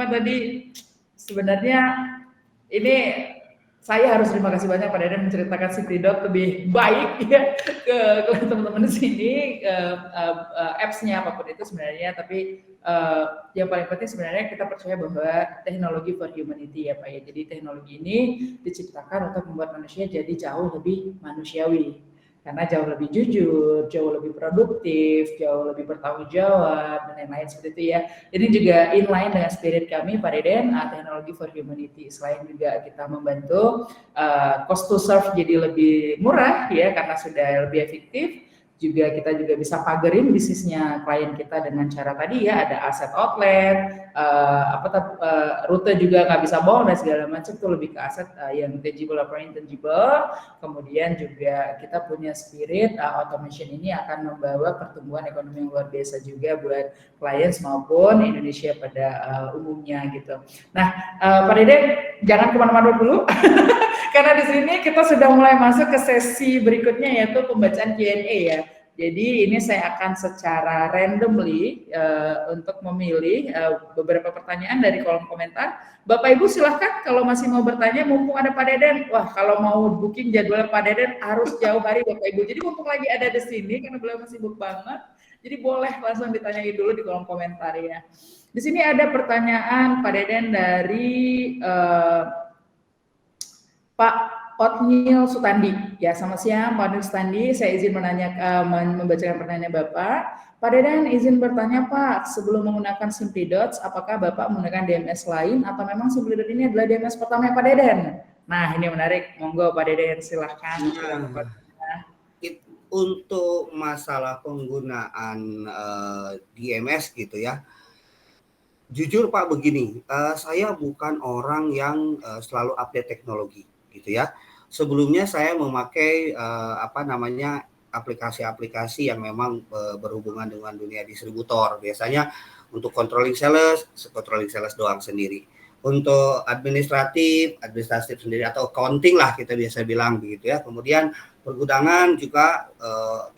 tadi sebenarnya ini saya harus terima kasih banyak Pak Deden menceritakan Citydot lebih baik ya ke teman-teman di sini, apps-nya apapun itu sebenarnya. Tapi yang paling penting sebenarnya kita percaya bahwa teknologi for humanity ya Pak ya. Jadi teknologi ini diciptakan untuk membuat manusia jadi jauh lebih manusiawi. Karena jauh lebih jujur, jauh lebih produktif, jauh lebih bertanggung jawab, dan lain-lain seperti itu ya. Ini juga inline dengan spirit kami, Pak Deden, teknologi for humanity. Selain juga kita membantu cost to serve jadi lebih murah ya, karena sudah lebih efektif. Juga kita juga bisa pagerin bisnisnya klien kita dengan cara tadi ya, ada aset outlet, rute juga nggak bisa bohong dan segala macam, itu lebih ke aset yang tangible atau intangible. Kemudian juga kita punya spirit automation ini akan membawa pertumbuhan ekonomi yang luar biasa juga buat klien maupun Indonesia pada umumnya gitu. Nah, Pak Deden jangan kemana-mana dulu. Karena di sini kita sudah mulai masuk ke sesi berikutnya yaitu pembacaan Q&A ya. Jadi ini saya akan secara randomly untuk memilih beberapa pertanyaan dari kolom komentar. Bapak Ibu silahkan kalau masih mau bertanya, mumpung ada Pak Deden. Wah, kalau mau booking jadwal Pak Deden harus jauh hari Bapak Ibu. Jadi mumpung lagi ada di sini karena beliau masih sibuk banget. Jadi boleh langsung ditanyain dulu di kolom komentar ya. Di sini ada pertanyaan Pak Deden dari Pak Otniel Sutandi. Ya, selamat siang Pak Otniel Sutandi. Saya izin membacakan pertanyaan Bapak. Pak Deden izin bertanya Pak, sebelum menggunakan SimplyDots, apakah Bapak menggunakan DMS lain atau memang SimplyDots ini adalah DMS pertama Pak Deden? Nah, ini menarik. Monggo Pak Deden, silahkan. Untuk masalah penggunaan DMS gitu ya, jujur Pak begini, saya bukan orang yang selalu update teknologi gitu ya. Sebelumnya saya memakai aplikasi-aplikasi yang memang berhubungan dengan dunia distributor. Biasanya untuk controlling sales doang sendiri. Untuk administratif sendiri atau accounting lah kita biasa bilang begitu ya. Kemudian pergudangan juga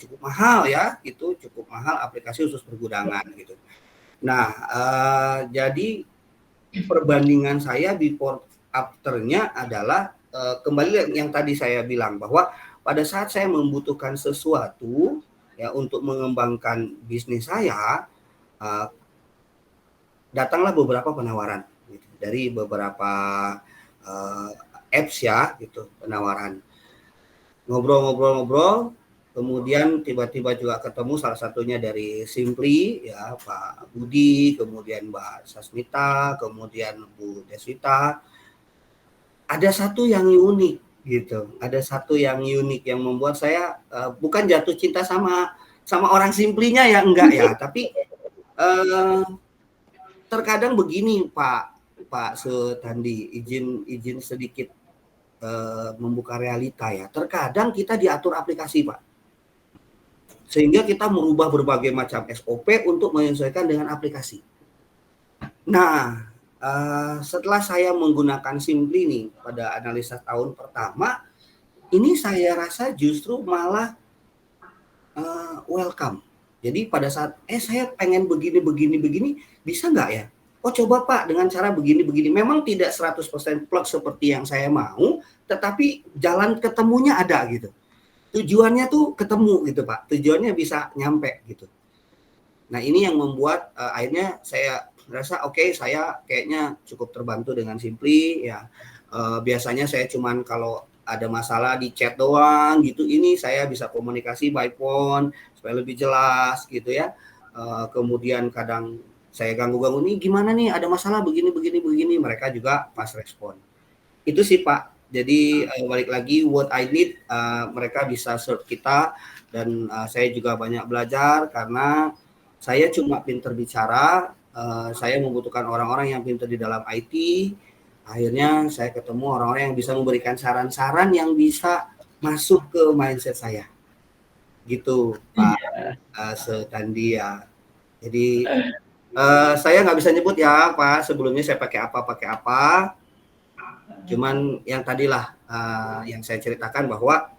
cukup mahal ya, itu cukup mahal aplikasi khusus pergudangan gitu. Nah, jadi perbandingan saya before after-nya adalah kembali yang tadi saya bilang bahwa pada saat saya membutuhkan sesuatu ya untuk mengembangkan bisnis saya, datanglah beberapa penawaran gitu, dari beberapa apps ya gitu, penawaran. Ngobrol-ngobrol, kemudian tiba-tiba juga ketemu salah satunya dari Simply ya Pak Budi, kemudian Mbak Sasmita, kemudian Bu Deswita. Ada satu yang unik gitu, ada satu yang unik yang membuat saya bukan jatuh cinta sama orang Simply-nya ya, enggak ya, tapi terkadang begini Pak Sutandi, izin sedikit membuka realita ya. Terkadang kita diatur aplikasi Pak, sehingga kita merubah berbagai macam SOP untuk menyesuaikan dengan aplikasi. Nah, setelah saya menggunakan Simply nih pada analisa tahun pertama, ini saya rasa justru malah welcome. Jadi pada saat saya pengen begini, bisa nggak ya? Oh coba Pak dengan cara begini. Memang tidak 100% plug seperti yang saya mau, tetapi jalan ketemunya ada gitu. Tujuannya tuh ketemu gitu Pak. Tujuannya bisa nyampe gitu. Nah ini yang membuat akhirnya saya rasa oke, saya kayaknya cukup terbantu dengan Simply ya. Biasanya saya cuman kalau ada masalah di chat doang gitu, ini saya bisa komunikasi by phone supaya lebih jelas gitu ya. Kemudian kadang saya ganggu nih gimana nih, ada masalah begini, mereka juga pas respon. Itu sih Pak. Jadi balik lagi what I need, mereka bisa serve kita, dan saya juga banyak belajar karena saya cuma pinter bicara, saya membutuhkan orang-orang yang pinter di dalam IT. Akhirnya saya ketemu orang-orang yang bisa memberikan saran-saran yang bisa masuk ke mindset saya. Gitu Pak Sutandi ya. Jadi saya nggak bisa nyebut ya Pak, sebelumnya saya pakai apa. Cuman yang tadilah yang saya ceritakan bahwa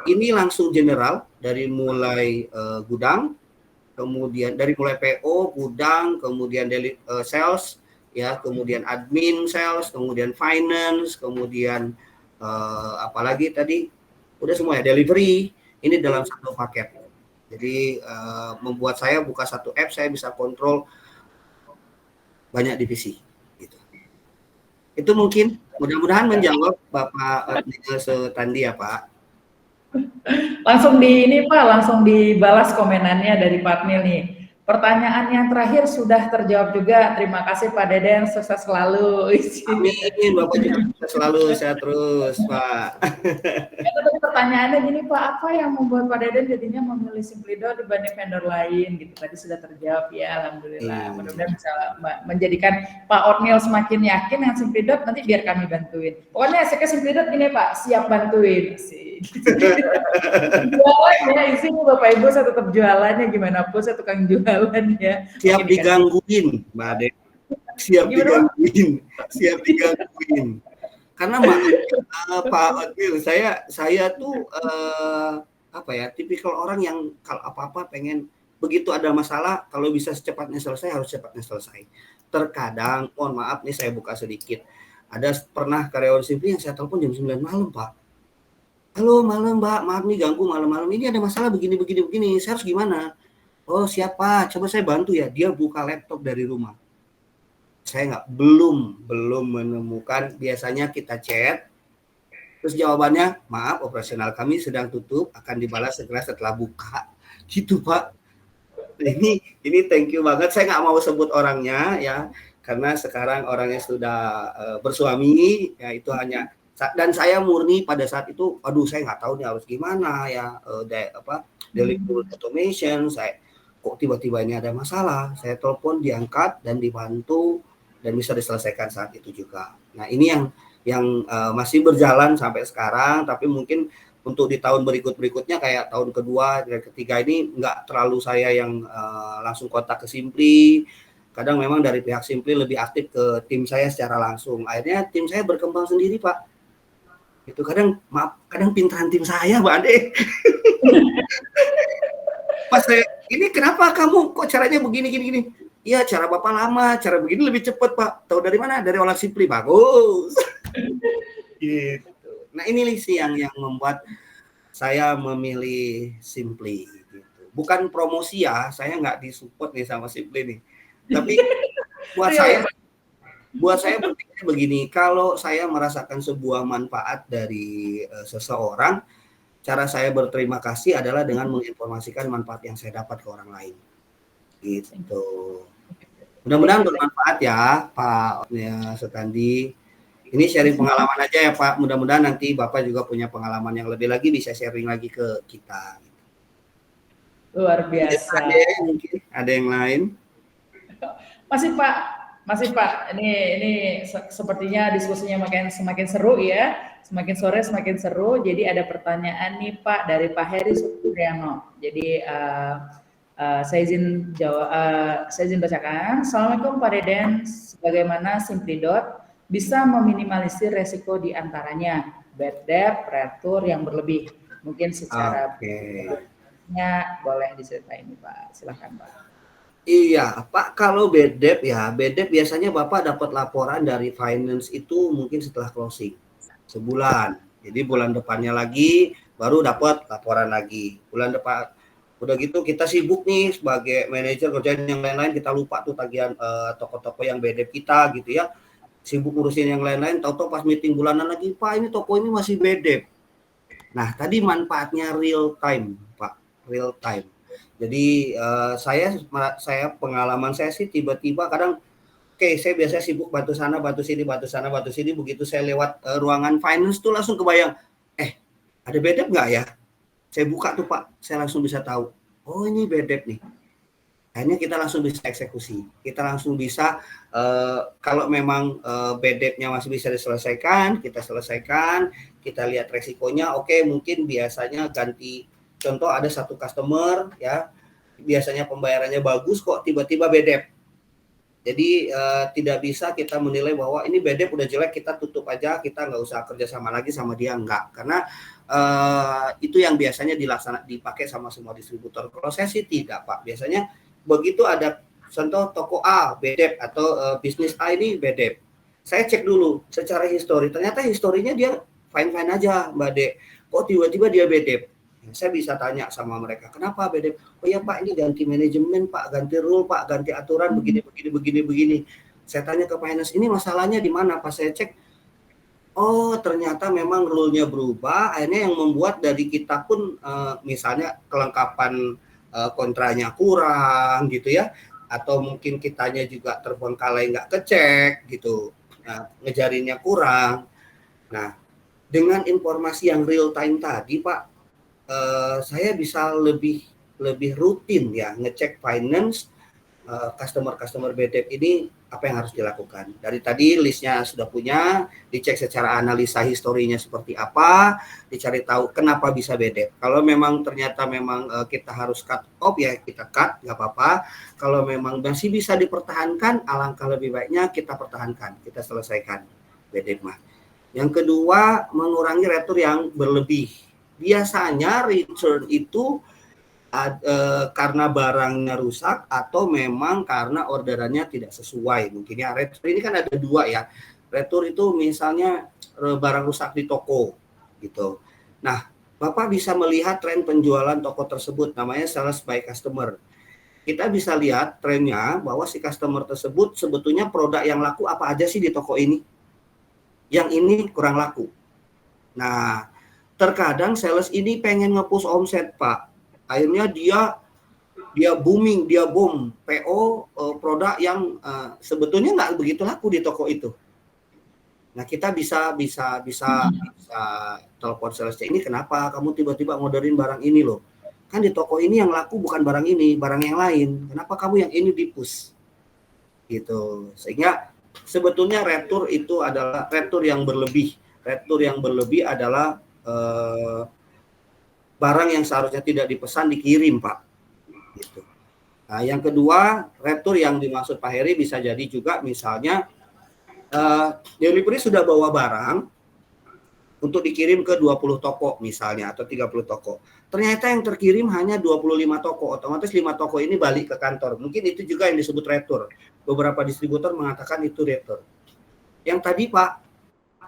ini langsung general dari mulai gudang, kemudian dari mulai PO, gudang, kemudian sales, ya, kemudian admin sales, kemudian finance, kemudian apalagi tadi udah semua ya, delivery, ini dalam satu paket. Jadi membuat saya buka satu app, saya bisa kontrol banyak divisi. Gitu. Itu mungkin mudah-mudahan menjawab Bapak Sutandi ya Pak. Langsung langsung dibalas komenannya dari Pak Nil nih. Pertanyaan yang terakhir sudah terjawab juga. Terima kasih Pak Deden, sukses selalu. Amin, Bapak juga sukses selalu, sehat terus Pak. Pertanyaannya gini Pak, apa yang membuat Pak Deden jadinya memilih SimplyDots dibanding vendor lain gitu? Tadi sudah terjawab ya, alhamdulillah. Mudah-mudahan bisa menjadikan Pak Otniel semakin yakin dengan SimplyDots, nanti biar kami bantuin. Pokoknya saya ke SimplyDots ini Pak, siap bantuin sih. Jualan ya, isinya Bapak Ibu, saya tetap jualannya gimana pun, saya tukang jualan ya. Siap digangguin Mbak Ade. Siap digangguin. Karena Pak Otniel, saya tuh apa ya, tipikal orang yang kalau apa-apa pengen begitu ada masalah, kalau bisa secepatnya selesai harus cepatnya selesai. Terkadang, mohon maaf nih saya buka sedikit, ada pernah karyawan Simply yang saya telepon jam 9 malam, Pak. Halo malam Mbak, maaf nih ganggu malam-malam, ini ada masalah begini, saya harus gimana? Oh siapa? Coba saya bantu ya. Dia buka laptop dari rumah. Saya belum menemukan, biasanya kita chat, terus jawabannya, maaf operasional kami sedang tutup, akan dibalas segera setelah buka. Gitu Pak. Ini thank you banget. Saya nggak mau sebut orangnya ya, karena sekarang orangnya sudah bersuami. Ya itu hanya, dan saya murni pada saat itu, aduh saya nggak tahu nih harus gimana ya, delivery automation. Saya kok tiba-tiba ini ada masalah. Saya telepon, diangkat dan dibantu dan bisa diselesaikan saat itu juga. Nah ini yang masih berjalan sampai sekarang, tapi mungkin untuk di tahun berikutnya kayak tahun kedua dan ketiga ini nggak terlalu saya yang langsung kontak ke Simply. Kadang memang dari pihak Simply lebih aktif ke tim saya secara langsung. Akhirnya tim saya berkembang sendiri Pak. Itu kadang pintaran tim saya Mbak Ade. Pas saya, ini kenapa kamu kok caranya begini? Iya cara Bapak lama, cara begini lebih cepat Pak. Tahu dari mana? Dari orang Simply. Bagus. Gitu. Nah ini sih yang membuat saya memilih Simply gitu. Bukan promosi ya, saya nggak disupport nih sama Simply nih. Tapi buat saya pentingnya begini, kalau saya merasakan sebuah manfaat dari seseorang, cara saya berterima kasih adalah dengan menginformasikan manfaat yang saya dapat ke orang lain. Gitu. Mudah-mudahan bermanfaat ya Pak Sutandi. Ini sharing pengalaman aja ya Pak. Mudah-mudahan nanti Bapak juga punya pengalaman yang lebih lagi, bisa sharing lagi ke kita. Luar biasa. Mungkin ada yang lain? Masih Pak. Ini sepertinya diskusinya semakin seru ya. Semakin sore semakin seru. Jadi ada pertanyaan nih Pak dari Pak Heri Supriano. Jadi saya izin bacakan. Assalamualaikum Pak Deden. Sebagaimana Simply bisa meminimalisir resiko di antaranya bad debt, retur yang berlebih. Mungkin secara boleh diceritain Pak. Silakan Pak. Iya Pak, kalau bad debt biasanya Bapak dapat laporan dari finance itu mungkin setelah closing sebulan. Jadi bulan depannya lagi baru dapat laporan lagi. Bulan depan udah gitu kita sibuk nih sebagai manajer kerjaan yang lain-lain, kita lupa tuh tagihan toko-toko yang bad debt kita gitu ya. Sibuk ngurusin yang lain-lain, tahu-tahu pas meeting bulanan lagi, Pak ini toko ini masih bad debt. Nah tadi manfaatnya real time Pak, real time. Jadi saya pengalaman saya sih tiba-tiba kadang saya biasanya sibuk bantu sana, bantu sini, begitu saya lewat ruangan finance tuh langsung kebayang, ada bad debt nggak ya? Saya buka tuh Pak, saya langsung bisa tahu, oh ini bad debt nih. Akhirnya kita langsung bisa eksekusi. Kita langsung bisa, kalau memang bad debt-nya masih bisa diselesaikan, kita selesaikan, kita lihat resikonya, mungkin biasanya ganti, contoh ada satu customer, ya, biasanya pembayarannya bagus kok, tiba-tiba bad debt. Jadi tidak bisa kita menilai bahwa ini bad debt udah jelek, kita tutup aja, kita nggak usah kerjasama lagi sama dia, enggak. Karena itu yang biasanya dipakai sama semua distributor. Kalau saya sih tidak Pak, biasanya begitu ada contoh toko A bad debt atau bisnis A ini bad debt, saya cek dulu secara histori, ternyata historinya dia fine-fine aja Mbak Dek, kok tiba-tiba dia bad debt. Saya bisa tanya sama mereka, kenapa bad debt? Oh ya Pak, ini ganti manajemen Pak, ganti rule Pak, ganti aturan begini. Saya tanya ke finance, ini masalahnya di mana? Pas saya cek, oh ternyata memang rule-nya berubah, akhirnya yang membuat dari kita pun misalnya kelengkapan kontranya kurang gitu ya, atau mungkin kitanya juga terbengkalai nggak kecek gitu, ngejarinnya kurang. Nah dengan informasi yang real time tadi Pak, saya bisa lebih rutin ya ngecek finance customer bad debt ini, apa yang harus dilakukan. Dari tadi listnya sudah punya, dicek secara analisa historinya seperti apa, dicari tahu kenapa bisa bad debt. Kalau memang ternyata kita harus cut off ya kita cut, nggak apa-apa. Kalau memang masih bisa dipertahankan, alangkah lebih baiknya kita pertahankan, kita selesaikan bad debt mah. Yang kedua, mengurangi retur yang berlebih. biasanya return itu karena barangnya rusak atau memang karena orderannya tidak sesuai. Mungkin ya return ini kan ada dua ya. Return itu misalnya barang rusak di toko gitu. Nah, Bapak bisa melihat tren penjualan toko tersebut, namanya sales by customer. Kita bisa lihat trennya bahwa si customer tersebut sebetulnya produk yang laku apa aja sih di toko ini. Yang ini kurang laku. Nah, terkadang sales ini pengen nge-push omset, Pak. Akhirnya dia booming, dia boom PO produk yang sebetulnya nggak begitu laku di toko itu. Nah, kita bisa telepon salesnya, ini kenapa kamu tiba-tiba ngoderin barang ini loh? Kan di toko ini yang laku bukan barang ini, barang yang lain. Kenapa kamu yang ini di-push? Gitu. Sehingga sebetulnya retur itu adalah retur yang berlebih. Retur yang berlebih adalah barang yang seharusnya tidak dipesan dikirim, Pak. Gitu. Nah, yang kedua, retur yang dimaksud Pak Heri bisa jadi juga misalnya delivery sudah bawa barang untuk dikirim ke 20 toko misalnya atau 30 toko. Ternyata yang terkirim hanya 25 toko, otomatis 5 toko ini balik ke kantor. Mungkin itu juga yang disebut retur. Beberapa distributor mengatakan itu retur. Yang tadi Pak,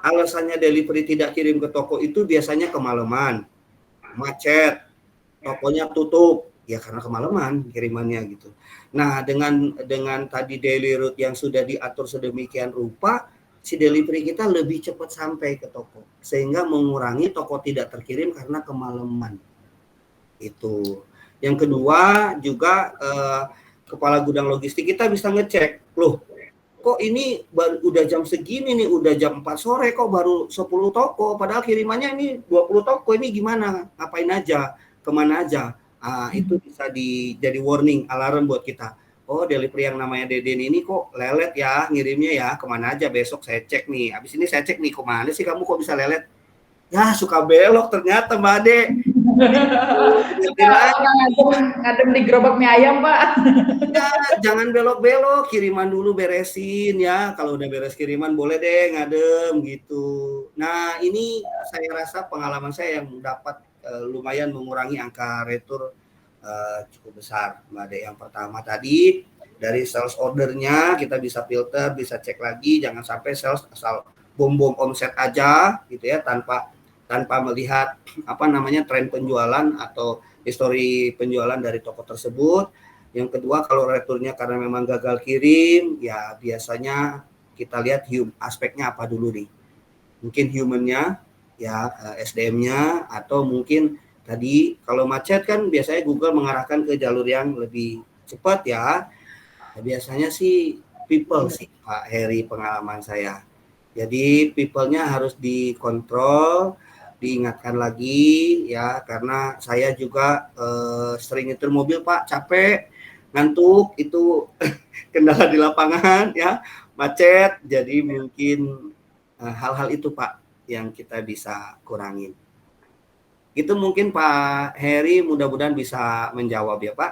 alasannya delivery tidak kirim ke toko itu biasanya kemalaman, macet, tokonya tutup, ya karena kemalaman kirimannya gitu. Nah, dengan tadi daily route yang sudah diatur sedemikian rupa, si delivery kita lebih cepat sampai ke toko sehingga mengurangi toko tidak terkirim karena kemalaman. Itu. Yang kedua juga kepala gudang logistik kita bisa ngecek, loh kok ini udah jam segini nih, udah jam 4 sore kok baru 10 toko, padahal kirimannya ini 20 toko, ini gimana, ngapain aja, kemana aja. Itu bisa jadi warning, alarm buat kita. Oh, delivery yang namanya Deden ini kok lelet ya ngirimnya ya, kemana aja, besok saya cek nih. Habis ini saya cek nih, kemana sih kamu kok bisa lelet? Ya, suka belok ternyata Mbak Ade. Ngadem di gerobak mie ayam, Pak. Ya, jangan belok-belok, kiriman dulu beresin ya. Kalau udah beres kiriman boleh deh ngadem gitu. Nah, ini saya rasa pengalaman saya yang dapat lumayan mengurangi angka retur cukup besar, Mbak Ade. Yang pertama tadi dari sales ordernya kita bisa filter, bisa cek lagi, jangan sampai sales asal bom-bom omset aja gitu ya tanpa melihat tren penjualan atau histori penjualan dari toko tersebut. Yang kedua, kalau returnya karena memang gagal kirim, ya biasanya kita lihat aspeknya apa dulu nih. Mungkin human-nya, ya SDM-nya, atau mungkin tadi kalau macet kan biasanya Google mengarahkan ke jalur yang lebih cepat ya. Biasanya sih people sih Pak Heri, pengalaman saya. Jadi people-nya harus dikontrol, diingatkan lagi ya, karena saya juga sering nyetir mobil Pak, capek, ngantuk, itu kendala di lapangan ya, macet, jadi mungkin hal-hal itu Pak yang kita bisa kurangin. Itu mungkin Pak Heri, mudah-mudahan bisa menjawab ya Pak.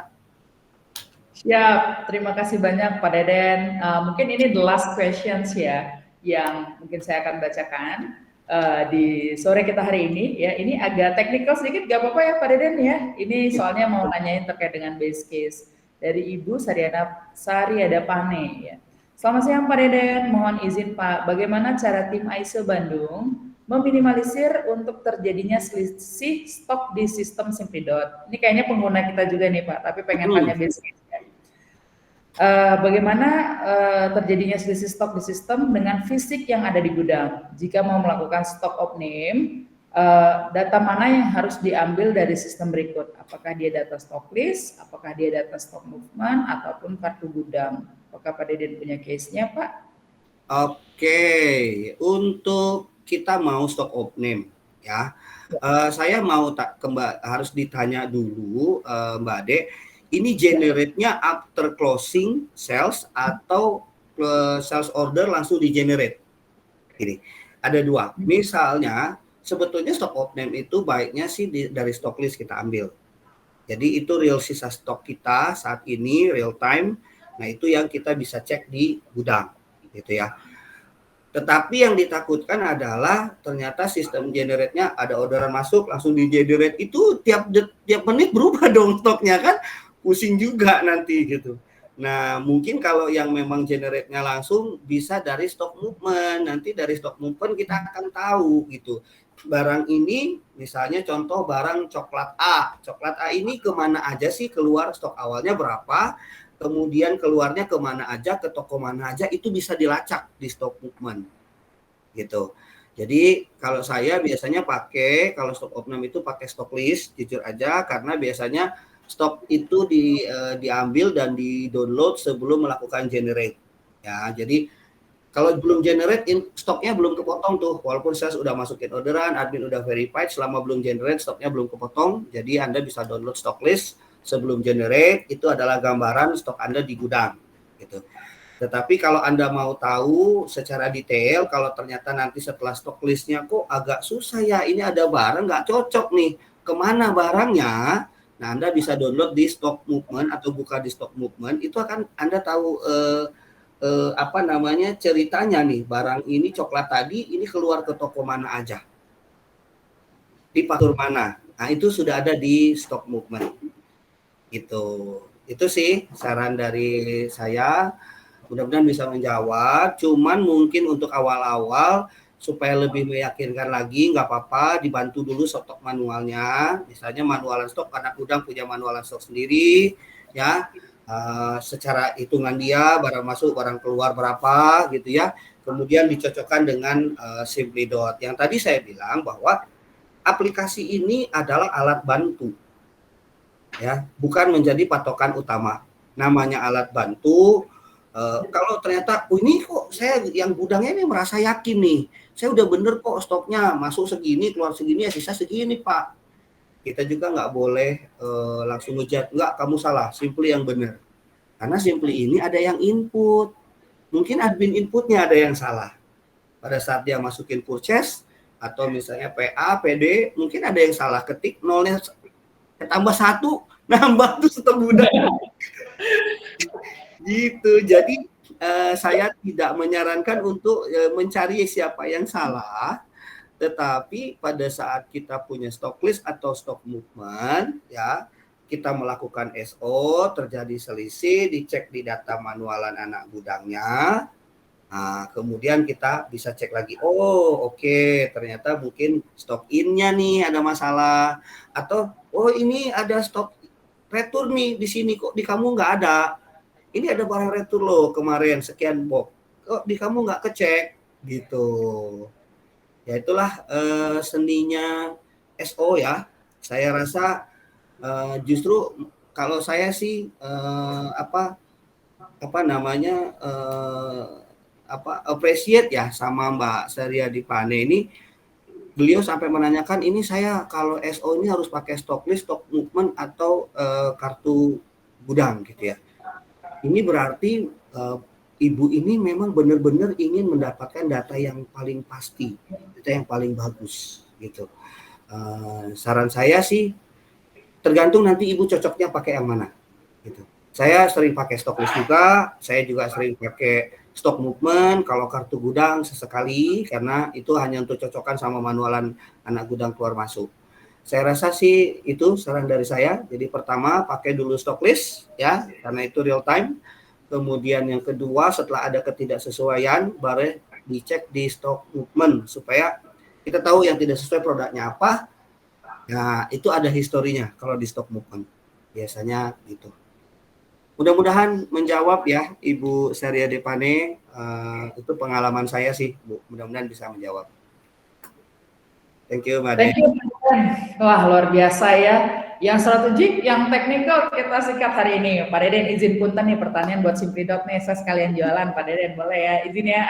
Siap, terima kasih banyak Pak Deden. Mungkin ini the last questions ya, yang mungkin saya akan bacakan di sore kita hari ini. Ya, ini agak teknikal sedikit, gak apa-apa ya Pak Deden ya. Ini soalnya mau nanyain terkait dengan base case dari Ibu Sariada Pane. Ya. Selamat siang Pak Deden, mohon izin Pak, bagaimana cara tim ISO Bandung meminimalisir untuk terjadinya selisih stok di sistem Simpidot? Ini kayaknya pengguna kita juga nih Pak, tapi pengen tanya base case. Bagaimana terjadinya selisih stok di sistem dengan fisik yang ada di gudang? Jika mau melakukan stok off-name, data mana yang harus diambil dari sistem berikut? Apakah dia data stock list, apakah dia data stock movement, ataupun kartu gudang? Apakah Pak Deden punya case-nya, Pak? Oke, untuk kita mau stok off-name ya, saya mau harus ditanya dulu Mbak Ade, ini generate-nya after closing sales atau sales order langsung di-generate? Ini ada dua. Misalnya sebetulnya stock off-name itu baiknya sih dari stock list kita ambil. Jadi itu real sisa stok kita saat ini real time. Nah, itu yang kita bisa cek di gudang gitu ya. Tetapi yang ditakutkan adalah ternyata sistem generate-nya ada orderan masuk langsung di generate, itu tiap menit berubah dong stoknya kan, pusing juga nanti gitu. Nah mungkin kalau yang memang generate-nya langsung bisa dari stock movement, nanti dari stock movement kita akan tahu gitu. Barang ini misalnya contoh barang coklat A ini kemana aja sih keluar, stok awalnya berapa, kemudian keluarnya kemana aja, ke toko mana aja, itu bisa dilacak di stock movement gitu. Jadi kalau saya biasanya pakai, kalau stok opnam itu pakai stock list, jujur aja, karena biasanya stok itu diambil dan di download sebelum melakukan generate. Ya, jadi kalau belum generate, stoknya belum kepotong tuh, walaupun saya sudah masukin orderan, admin udah verified, selama belum generate stoknya belum kepotong, jadi Anda bisa download stock list sebelum generate, itu adalah gambaran stok Anda di gudang gitu. Tetapi kalau Anda mau tahu secara detail, kalau ternyata nanti setelah stok listnya kok agak susah ya, ini ada barang nggak cocok nih, kemana barangnya, nah Anda bisa download di stock movement atau buka di stock movement, itu akan Anda tahu apa namanya ceritanya nih, barang ini coklat tadi ini keluar ke toko mana aja, di pasar mana. Nah itu sudah ada di stock movement. Itu sih saran dari saya. Mudah-mudahan bisa menjawab. Cuman mungkin untuk awal-awal supaya lebih meyakinkan lagi, nggak apa-apa dibantu dulu stok manualnya. Misalnya manualan stok, anak gudang punya manualan stok sendiri, ya. Secara hitungan dia barang masuk barang keluar berapa gitu ya, kemudian dicocokkan dengan Simplidot yang tadi saya bilang bahwa aplikasi ini adalah alat bantu ya, bukan menjadi patokan utama. Namanya alat bantu. Kalau ternyata ini kok saya yang gudangnya ini merasa yakin nih, saya udah bener kok stoknya masuk segini keluar segini ya sisa segini Pak, kita juga nggak boleh langsung ngejat, nggak kamu salah, Simply yang benar. Karena Simply ini ada yang input, mungkin admin inputnya ada yang salah. Pada saat dia masukin purchase, atau misalnya PA, PD, mungkin ada yang salah ketik, nolnya tambah 1, nambah tuh stok gudang. Gitu, jadi saya tidak menyarankan untuk mencari siapa yang salah, tetapi pada saat kita punya stock list atau stock movement, ya, kita melakukan SO, terjadi selisih, dicek di data manualan anak gudangnya. Nah, kemudian kita bisa cek lagi, oh oke, ternyata mungkin stok in-nya nih ada masalah, atau oh ini ada stok retur nih di sini kok di kamu nggak ada. Ini ada barang retur loh kemarin sekian box, kok di kamu nggak kecek gitu. Ya itulah seninya SO ya. Saya rasa justru kalau saya sih apa namanya appreciate ya sama Mbak Saria Dipane ini. Beliau sampai menanyakan ini saya kalau SO ini harus pakai stock list, stock movement atau kartu gudang gitu ya. Ini berarti ibu ini memang benar-benar ingin mendapatkan data yang paling pasti, data yang paling bagus gitu. Saran saya sih tergantung nanti ibu cocoknya pakai yang mana gitu. Saya sering pakai stock list juga, saya juga sering pakai stock movement kalau kartu gudang sesekali, karena itu hanya untuk cocokan sama manualan anak gudang keluar masuk. Saya rasa sih itu saran dari saya. Jadi pertama pakai dulu stock list ya, karena itu real time. Kemudian yang kedua setelah ada ketidaksesuaian baru dicek di stock movement supaya kita tahu yang tidak sesuai produknya apa. Nah, itu ada historinya kalau di stock movement. Biasanya gitu. Mudah-mudahan menjawab ya Ibu Saria Depane. Itu pengalaman saya sih, Bu. Mudah-mudahan bisa menjawab. Thank you, Mbak. Thank you, wah luar biasa ya. Yang strategik, yang teknikal kita sikat hari ini. Pak Deden izin punten nih pertanyaan buat Simplidot nih. Saya sekalian jualan, Pak Deden boleh ya izin ya.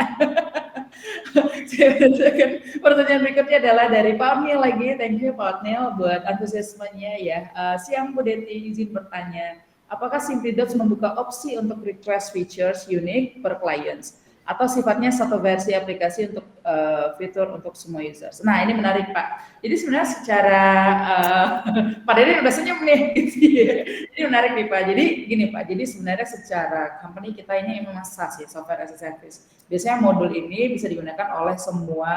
Pertanyaan berikutnya adalah dari Pak Amil lagi. Thank you Pak Amil buat antusiasmenya ya. Siang Bu Deti izin bertanya. Apakah Simplidot membuka opsi untuk request features unique per clients? atau sifatnya satu versi aplikasi untuk fitur untuk semua users. Nah ini menarik Pak. Jadi sebenarnya secara Pak Dede udah senyum nih. Ini menarik nih Pak. Jadi gini Pak. Jadi sebenarnya secara company kita ini memang SaaS ya, software as a service. Biasanya modul ini bisa digunakan oleh semua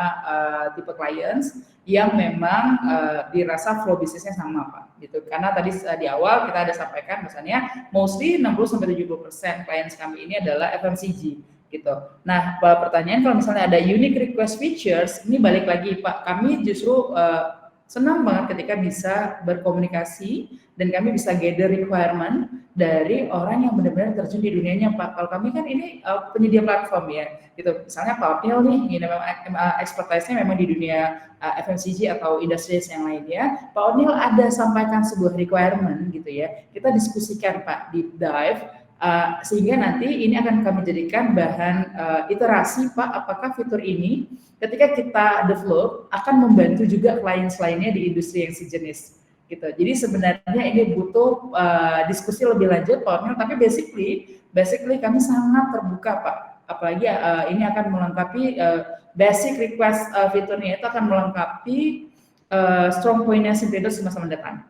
tipe clients yang memang dirasa flow bisnisnya sama Pak. Gitu. Karena tadi di awal kita ada sampaikan misalnya mostly 60-70% clients kami ini adalah FMCG. Gitu. Nah, pertanyaan kalau misalnya ada unique request features, ini balik lagi Pak, kami justru senang banget ketika bisa berkomunikasi dan kami bisa gather requirement dari orang yang benar-benar terjun di dunianya Pak. Kalau kami kan ini penyedia platform ya, gitu. Misalnya Pak Otnil nih, ini memang expertise-nya memang di dunia FMCG atau industri yang lainnya. Pak Otnil ada sampaikan sebuah requirement gitu ya, kita diskusikan Pak, deep dive. Sehingga nanti ini akan kami jadikan bahan iterasi Pak, apakah fitur ini ketika kita develop akan membantu juga klien lainnya di industri yang sejenis gitu. Jadi sebenarnya ini butuh diskusi lebih lanjut Pak, tapi basically kami sangat terbuka Pak. Apalagi ini akan melengkapi basic request fiturnya itu akan melengkapi strong point-nya Simpledo semasa mendatang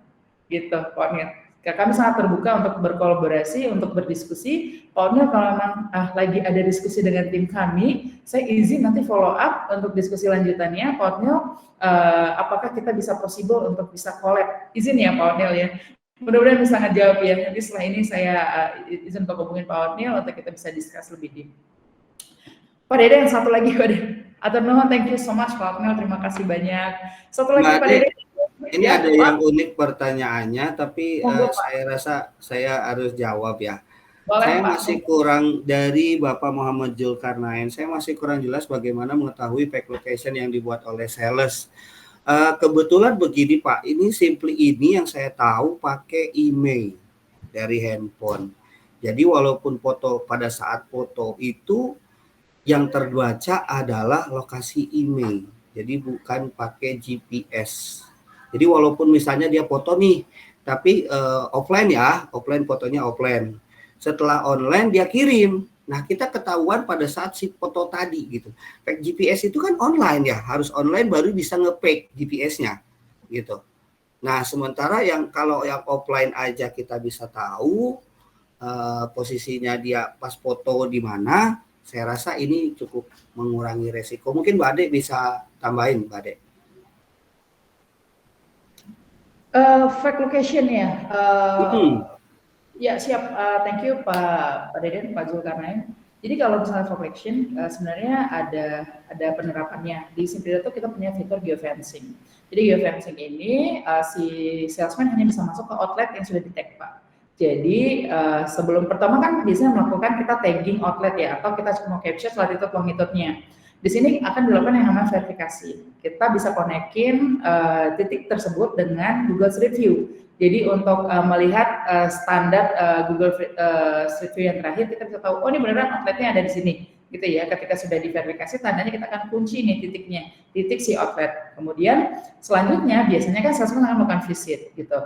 gitu Pak. Kami sangat terbuka untuk berkolaborasi, untuk berdiskusi. Pak Otnil kalau memang lagi ada diskusi dengan tim kami, saya izin nanti follow up untuk diskusi lanjutannya. Pak Otnil, apakah kita bisa possible untuk bisa collab? Izin ya Pak Otnil ya. Mudah-mudahan bisa ngejawab ya. Nanti setelah ini saya izin untuk hubungin Pak Otnil untuk kita bisa discuss lebih deep. Pak Dede yang satu lagi Pak Dede. Atau no, thank you so much Pak Otnil, terima kasih banyak. Satu lagi Pak Dede. Ini ya, ada yang unik pertanyaannya, tapi saya rasa saya harus jawab ya. Boleh, saya Pak. Masih kurang dari Bapak Muhammad Zulkarnain. Saya masih kurang jelas bagaimana mengetahui pack location yang dibuat oleh sales. Kebetulan begini Pak, ini Simply ini yang saya tahu pakai email dari handphone. Jadi walaupun foto pada saat foto itu yang terbaca adalah lokasi email. Jadi bukan pakai GPS. Jadi walaupun misalnya dia foto nih, tapi offline ya, offline fotonya offline. Setelah online dia kirim. Nah kita ketahuan pada saat si foto tadi gitu. Pack GPS itu kan online ya, harus online baru bisa nge-pack GPS-nya gitu. Nah sementara yang kalau yang offline aja kita bisa tahu posisinya dia pas foto di mana, saya rasa ini cukup mengurangi resiko. Mungkin Mbak Ade bisa tambahin Mbak Ade. Fact location ya. Ya siap. Thank you Pak Deden, Pak Zulkarnain. Jadi kalau misalnya fact location sebenarnya ada penerapannya. Di Simpledo kita punya fitur geofencing. Jadi geofencing ini si salesman hanya bisa masuk ke outlet yang sudah di-tag Pak. Jadi sebelum pertama kan biasanya melakukan kita tagging outlet ya, atau kita mau capture latitude longitude-nya. Di sini akan dilakukan yang namanya verifikasi. Kita bisa konekin titik tersebut dengan Google Street View. Jadi untuk melihat standar Google Street View yang terakhir, kita bisa tahu, oh ini beneran outletnya ada di sini. Gitu ya, ketika sudah diverifikasi, tandanya kita akan kunci nih titiknya, titik si outlet. Kemudian selanjutnya biasanya kan salesman akan melakukan visit gitu.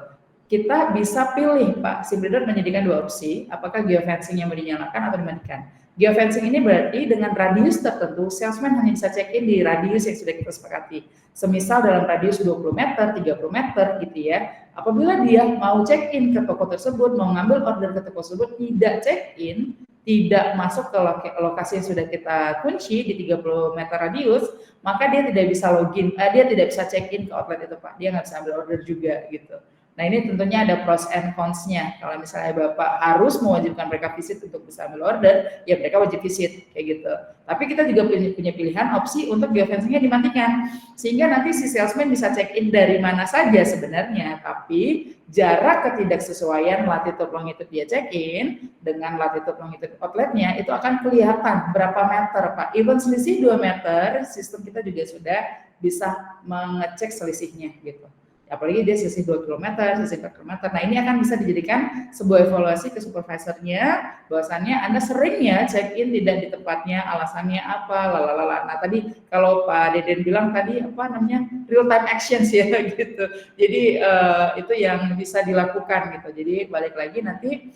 Kita bisa pilih Pak, Simpledo menyediakan dua opsi, apakah geofencing yang mau dinyalakan atau dimatikan. Geofencing ini berarti dengan radius tertentu, salesman hanya bisa check-in di radius yang sudah kita sepakati. Semisal dalam radius 20 meter, 30 meter gitu ya. Apabila dia mau check-in ke toko tersebut, mau ngambil order ke toko tersebut, tidak check-in, tidak masuk ke lokasi yang sudah kita kunci di 30 meter radius, maka dia tidak bisa login, dia tidak bisa check-in ke outlet itu Pak. Dia nggak bisa ambil order juga gitu. Nah ini tentunya ada pros and cons-nya. Kalau misalnya Bapak harus mewajibkan mereka visit untuk bisa ambil order, ya mereka wajib visit kayak gitu. Tapi kita juga punya pilihan opsi untuk geofencing-nya dimatikan. Sehingga nanti si salesman bisa check-in dari mana saja sebenarnya, tapi jarak ketidaksesuaian latitude longitude dia check-in dengan latitude longitude outletnya itu akan kelihatan berapa meter Pak. Even selisih 2 meter, sistem kita juga sudah bisa mengecek selisihnya gitu. Apalagi dia selisih 2 km, selisih 4 km. Nah ini akan bisa dijadikan sebuah evaluasi ke supervisornya, bahwasannya Anda seringnya check-in tidak di tempatnya, alasannya apa, lalalala. Nah tadi kalau Pak Deden bilang tadi apa namanya real time actions ya gitu. Jadi itu yang bisa dilakukan gitu. Jadi balik lagi nanti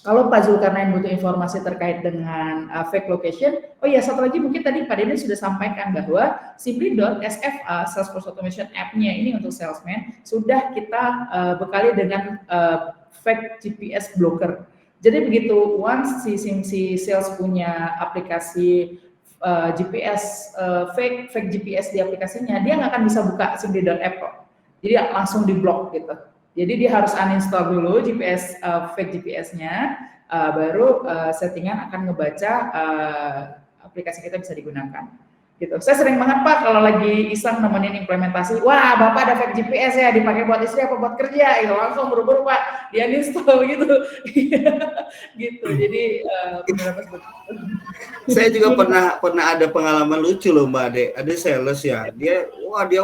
Kalau Pak Zulkarnain butuh informasi terkait dengan fake location, oh ya satu lagi mungkin tadi Pak Dede sudah sampaikan bahwa Simply.SFA Salesforce Automation App-nya ini untuk salesman sudah kita bekali dengan fake GPS blocker. Jadi begitu once si sales punya aplikasi GPS fake GPS di aplikasinya, dia nggak akan bisa buka Simply.app kok. Jadi langsung diblok gitu. Jadi dia harus uninstall dulu GPS fake GPS-nya, baru settingan akan ngebaca aplikasi kita bisa digunakan. Gitu. Saya sering banget Pak kalau lagi iseng nemenin implementasi, wah Bapak ada fake GPS ya, dipakai buat istri apa buat kerja, gitu. Langsung buru-buru Pak, dia install gitu. Gitu. Jadi benar-benar seperti itu. Saya juga pernah ada pengalaman lucu loh Mbak Ade. Ada sales ya, dia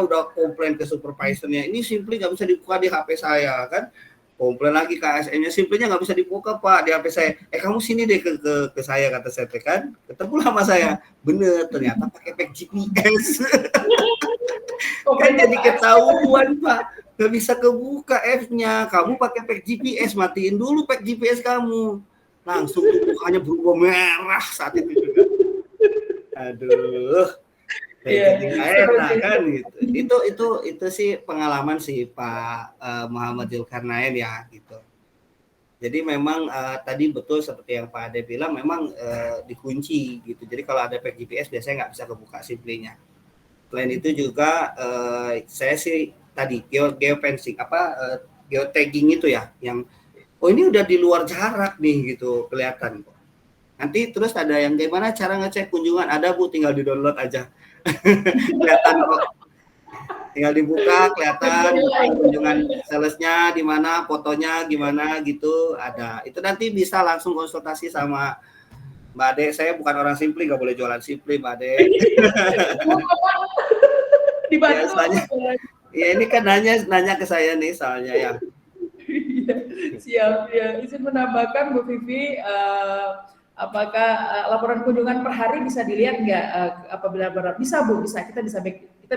udah komplain ke supervisornya, ini Simply nggak bisa dibuka di HP saya kan. Komplain lagi ke ASN-nya, Simply-nya nggak bisa dibuka Pak di HP saya. Kamu sini deh ke saya, kata saya kan. Ketemu sama saya, bener ternyata pakai fake GPS. Kan jadi ketahuan Pak, nggak bisa kebuka F-nya. Kamu pakai fake GPS, matiin dulu fake GPS kamu. Langsung tubuhannya berubah merah saat itu juga. Aduh, jadi nggak enak kan gitu. Itu sih pengalaman sih Pak Muhammad Zulkarnain ya gitu. Jadi memang tadi betul seperti yang Pak Ade bilang, memang dikunci gitu. Jadi kalau ada fake GPS biasanya nggak bisa kebuka Simply-nya. Selain itu juga saya sih tadi geofencing geotagging itu ya, yang ini udah di luar jarak nih gitu kelihatan kok. Nanti terus ada yang gimana cara ngecek kunjungan, ada Bu, tinggal di download aja. Kelihatan kok. Tinggal dibuka kelihatan kunjungan salesnya di mana, fotonya gimana gitu ada. Itu nanti bisa langsung konsultasi sama Mbak Ade. Saya bukan orang Simply, nggak boleh jualan Simply Mbak Ade. Dibantu. Ya ini kan nanya ke saya nih soalnya ya. Siap ya. Izin menambahkan Bu Vivi, apakah laporan kunjungan per hari bisa dilihat nggak apabila bisa Bu, bisa, kita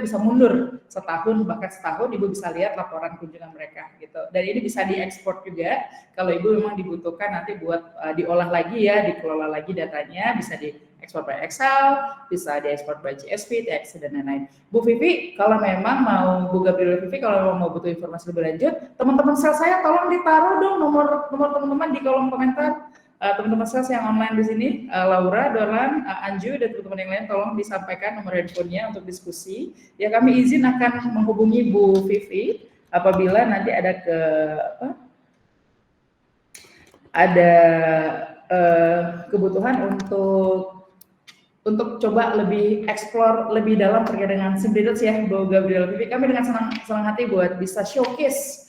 bisa mundur setahun, bahkan setahun Ibu bisa lihat laporan kunjungan mereka gitu. Dan ini bisa diekspor juga kalau Ibu memang dibutuhkan nanti buat diolah lagi ya, dikelola lagi datanya, bisa diekspor by Excel, bisa diekspor by CSV, TXT dan lain-lain. Bu Vivi, kalau memang mau Bu Gabriela Vivi, kalau memang mau butuh informasi lebih lanjut, teman-teman sales saya tolong ditaruh dong nomor teman-teman di kolom komentar. Teman-teman sales yang online di sini, Laura, Dolan, Anju, dan teman-teman yang lain, tolong disampaikan nomor handphonenya untuk diskusi. Ya kami izin akan menghubungi Bu Vivi apabila nanti ada kebutuhan untuk coba lebih explore lebih dalam terkait dengan Simply ya Bu Gabriela Vivi. Kami dengan senang hati buat bisa showcase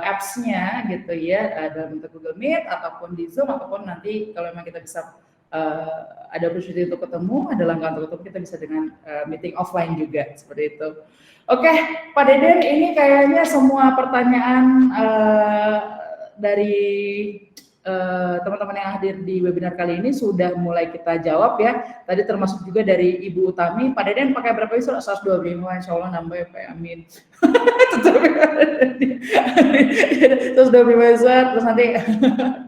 apps-nya gitu ya, dalam bentuk Google Meet ataupun di Zoom, ataupun nanti kalau memang kita bisa ada opportunity untuk ketemu, ada langkah untuk ketemu, kita bisa dengan meeting offline juga seperti itu. Oke, Pak Deden, ini kayaknya semua pertanyaan dari teman-teman yang hadir di webinar kali ini sudah mulai kita jawab ya. Tadi termasuk juga dari Ibu Utami. Pak Deden pakai berapa user? 125, insya Allah nambah ya Pak, amin. 125 user, terus nanti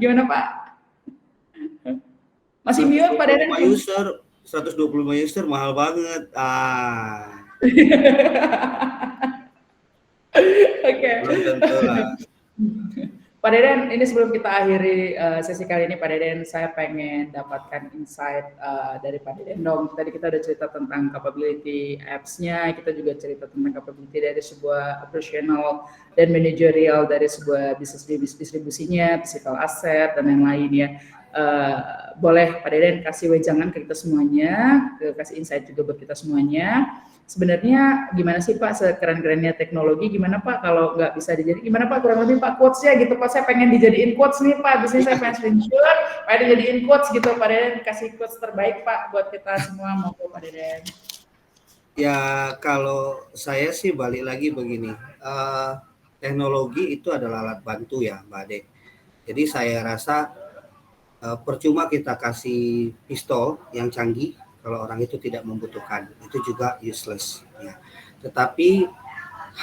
gimana Pak? Masih mute Pak Deden? 125 user mahal banget. Oke. Belum tentu lah. Pak Deden, ini sebelum kita akhiri sesi kali ini, Pak Deden, saya pengen dapatkan insight dari Pak Deden dong. Tadi kita udah cerita tentang capability apps-nya, kita juga cerita tentang capability dari sebuah operational dan managerial dari sebuah bisnis distribusinya, physical asset, dan yang lain ya. Boleh Pak Deden kasih wejangan ke kita semuanya, kasih insight juga buat kita semuanya. Sebenarnya gimana sih Pak sekeren-kerennya teknologi, gimana Pak kalau nggak bisa dijadiin, gimana Pak kurang lebih Pak quotes-nya gitu Pak, saya pengen dijadiin quotes nih Pak, biasanya saya pengen screenshot, Pak dijadiin quotes gitu Pak Deden, kasih quotes terbaik Pak buat kita semua, mau Pak Deden. Ya kalau saya sih balik lagi begini, teknologi itu adalah alat bantu ya Mbak Ade. Jadi saya rasa percuma kita kasih pistol yang canggih kalau orang itu tidak membutuhkan, itu juga useless ya. Tetapi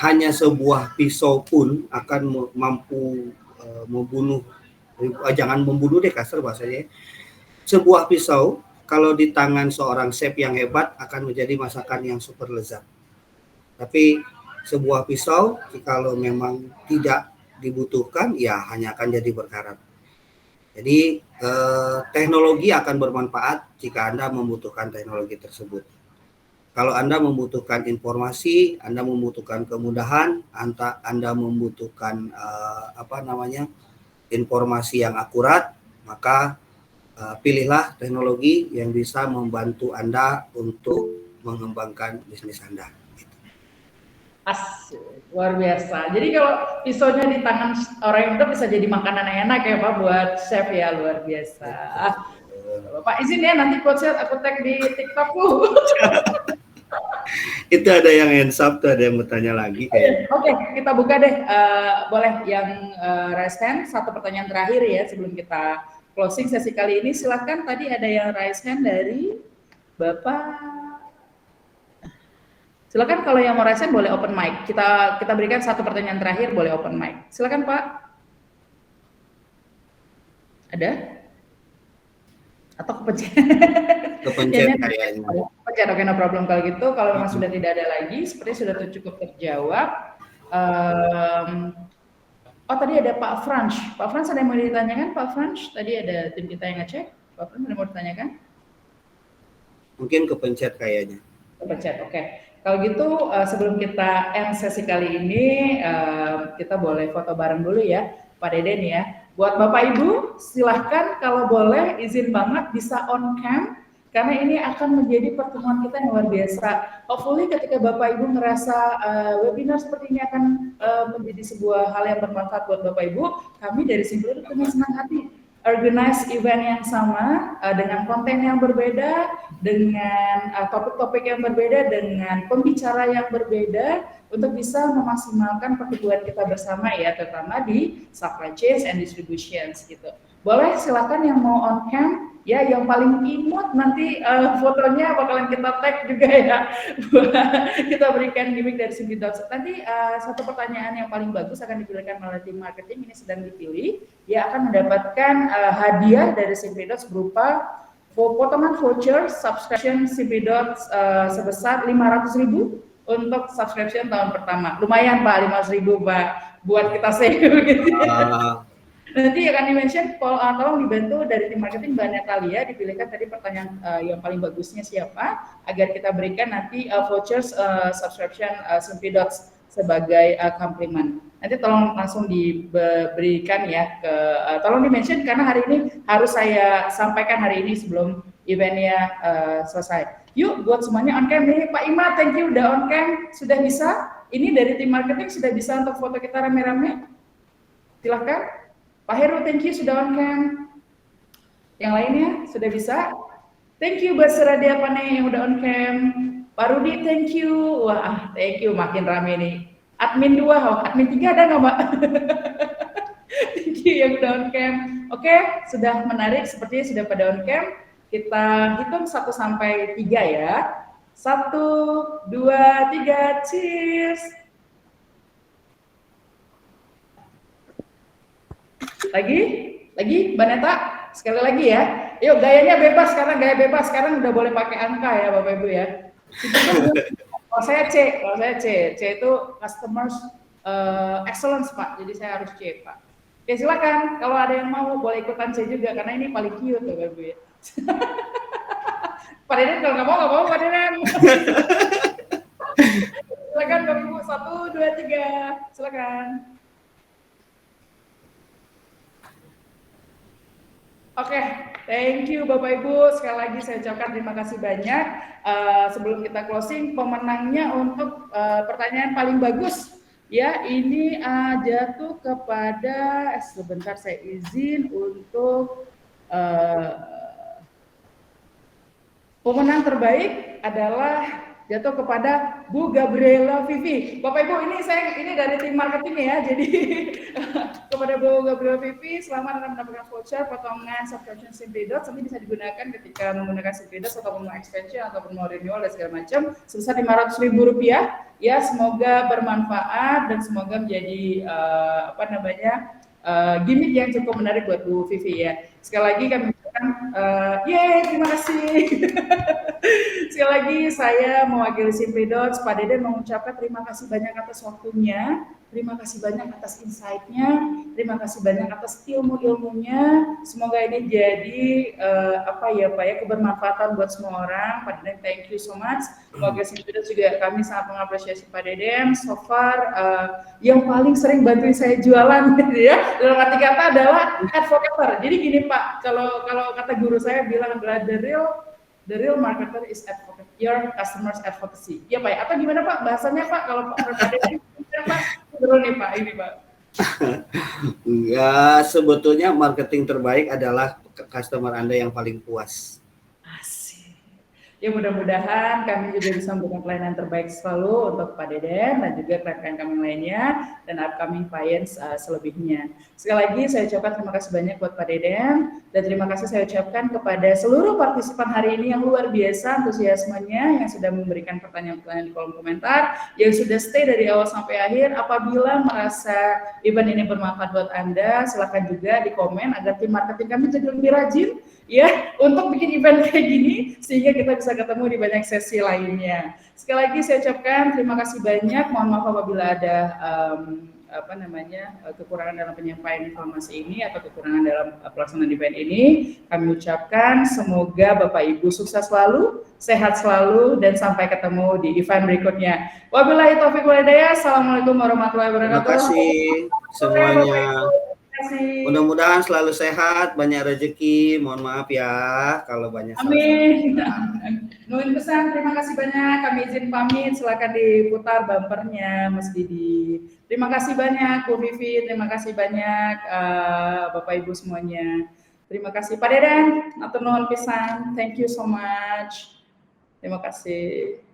hanya sebuah pisau pun akan mampu membunuh jangan membunuh deh kasar bahasanya. Sebuah pisau kalau di tangan seorang chef yang hebat akan menjadi masakan yang super lezat. Tapi sebuah pisau kalau memang tidak dibutuhkan ya hanya akan jadi berkarat. Jadi teknologi akan bermanfaat jika Anda membutuhkan teknologi tersebut. Kalau Anda membutuhkan informasi, Anda membutuhkan kemudahan, Anda membutuhkan informasi yang akurat, maka pilihlah teknologi yang bisa membantu Anda untuk mengembangkan bisnis Anda. Asik, luar biasa. Jadi kalau pisaunya di tangan orang itu bisa jadi makanan yang enak ya Pak buat chef ya, luar biasa. Pak izin ya nanti quotes aku tag di TikTokku. Itu ada yang hands up tuh, ada yang bertanya lagi kayaknya. Oke, kita buka deh. Boleh yang raise hand, satu pertanyaan terakhir ya sebelum kita closing sesi kali ini. Silakan, tadi ada yang raise hand dari Bapak. Silakan kalau yang mau raise hand boleh open mic. Kita berikan satu pertanyaan terakhir, boleh open mic. Silakan Pak. Ada? Atau kepencet? Kepencet kayaknya. Kepencet, oke, no problem kalau gitu. Kalau memang sudah tidak ada lagi, seperti sudah cukup terjawab. Oh tadi ada Pak Frans. Pak Frans ada yang mau ditanyakan? Pak Frans, tadi ada tim kita yang ngecek. Pak Frans ada yang mau ditanyakan? Mungkin kepencet kayaknya. Kepencet, oke. Kalau gitu sebelum kita end sesi kali ini, kita boleh foto bareng dulu ya, Pak Deden ya. Buat Bapak Ibu, silahkan kalau boleh izin banget bisa on cam, karena ini akan menjadi pertemuan kita yang luar biasa. Hopefully ketika Bapak Ibu ngerasa webinar seperti ini akan menjadi sebuah hal yang bermanfaat buat Bapak Ibu, kami dari Simpledots dengan senang hati organize event yang sama dengan konten yang berbeda, dengan topik-topik yang berbeda, dengan pembicara yang berbeda untuk bisa memaksimalkan pertumbuhan kita bersama ya, terutama di supply chain and distributions gitu. Boleh silakan yang mau on cam ya, yang paling imut nanti fotonya bakalan kita tag juga ya. Kita berikan gimmick dari Simpledots. Nanti satu pertanyaan yang paling bagus akan dipilihkan oleh tim marketing, ini sedang dipilih. Dia akan mendapatkan hadiah dari Simpledots berupa potongan voucher subscription Simpledots sebesar 500.000 untuk subscription tahun pertama. Lumayan Pak, 500.000 Pak, buat kita save gitu. Nanti akan di-mention, tolong dibantu dari tim marketing Mbak Natalia, dipilihkan tadi pertanyaan yang paling bagusnya siapa, agar kita berikan nanti vouchers subscription Simpledots sebagai komplimen. Nanti tolong langsung diberikan ya, tolong di-mention karena hari ini harus saya sampaikan hari ini sebelum eventnya selesai. Yuk, buat semuanya on cam nih, Pak Ima, thank you udah on cam, sudah bisa. Ini dari tim marketing sudah bisa untuk foto kita rame-rame. Silahkan. Pak Heru, thank you sudah on cam. Yang lainnya sudah bisa. Thank you Basradia Pane yang udah on cam. Pak Rudi, thank you. Wah, thank you, makin rame nih. Admin 2, admin 3 ada nggak Mbak? Thank you yang udah on cam. Oke, sudah menarik, sepertinya sudah pada on cam. Kita hitung 1 sampai 3 ya. 1, 2, 3, cheers. Lagi, Mbak Neta, sekali lagi ya. Yuk, gayanya bebas, karena gaya bebas sekarang udah boleh pakai angka ya Bapak Ibu ya. Kalau saya C itu customers excellence Pak, jadi saya harus C Pak. Oke silakan, kalau ada yang mau boleh ikutan C juga, karena ini paling cute Bapak Ibu ya. Pak Deden kalau nggak mau Pak Deden. Silakan Bapak Ibu, 1, 2, 3, silakan. Oke, thank you Bapak Ibu. Sekali lagi saya ucapkan terima kasih banyak. Sebelum kita closing, pemenangnya untuk pertanyaan paling bagus ya, ini jatuh kepada sebentar saya izin untuk pemenang terbaik adalah jatuh kepada Bu Gabriela Vivi. Bapak Ibu, ini dari tim marketing ya, jadi kepada Bu Gabriela Vivi, selamat Anda mendapatkan voucher potongan subscription Simpledots, nanti bisa digunakan ketika menggunakan Simpledots ataupun mau expansion ataupun mau renewal dan segala macam, sebesar Rp500.000 ya. Semoga bermanfaat dan semoga menjadi gimmick yang cukup menarik buat Bu Vivi ya. Sekali lagi kami ucapkan, terima kasih. Sekali lagi saya mewakili Simply Dots, Pak Deden mengucapkan terima kasih banyak atas waktunya, terima kasih banyak atas insight-nya, terima kasih banyak atas ilmu-ilmunya. Semoga ini jadi apa ya Pak ya, kebermanfaatan buat semua orang. Pak Deden, thank you so much. Mewakili Simply Dots juga kami sangat mengapresiasi Pak Deden. So far yang paling sering bantuin saya jualan gitu ya. Dalam arti kata adalah advocator. Jadi gini Pak, kalau kata guru saya bilang adalah the real marketer is advocate, your customers advocacy. Ya Pak, atau gimana Pak bahasanya Pak? Kalau Pak Deden, Pak, betul nih Pak, ini Pak. Ya, sebetulnya marketing terbaik adalah customer Anda yang paling puas. Asik. Ya mudah-mudahan kami juga bisa memberikan pelayanan terbaik selalu untuk Pak Deden dan juga rekan kami lainnya dan upcoming clients selebihnya. Sekali lagi saya ucapkan terima kasih banyak buat Pak Deden dan terima kasih saya ucapkan kepada seluruh partisipan hari ini yang luar biasa antusiasmenya, yang sudah memberikan pertanyaan-pertanyaan di kolom komentar, yang sudah stay dari awal sampai akhir. Apabila merasa event ini bermanfaat buat Anda, silakan juga di komen agar tim marketing kami jadi lebih rajin ya untuk bikin event kayak gini sehingga kita bisa ketemu di banyak sesi lainnya. Sekali lagi saya ucapkan terima kasih banyak. Mohon maaf apabila ada kekurangan dalam penyampaian informasi ini atau kekurangan dalam pelaksanaan event ini. Kami ucapkan semoga Bapak Ibu sukses selalu, sehat selalu, dan sampai ketemu di event berikutnya. Wabillahi taufiq wal hidayah. Assalamualaikum warahmatullahi wabarakatuh. Terima kasih semuanya. Mudah-mudahan selalu sehat, banyak rezeki. Mohon maaf ya kalau banyak salah. Amin. Nuhun pesan, terima kasih banyak. Kami izin pamit. Silakan diputar bumpernya, Mas Didi. Terima kasih banyak, Bu Vivi. Terima kasih banyak, Bapak Ibu semuanya. Terima kasih, Pak Deden. Atur nuhun pisan. Thank you so much. Terima kasih.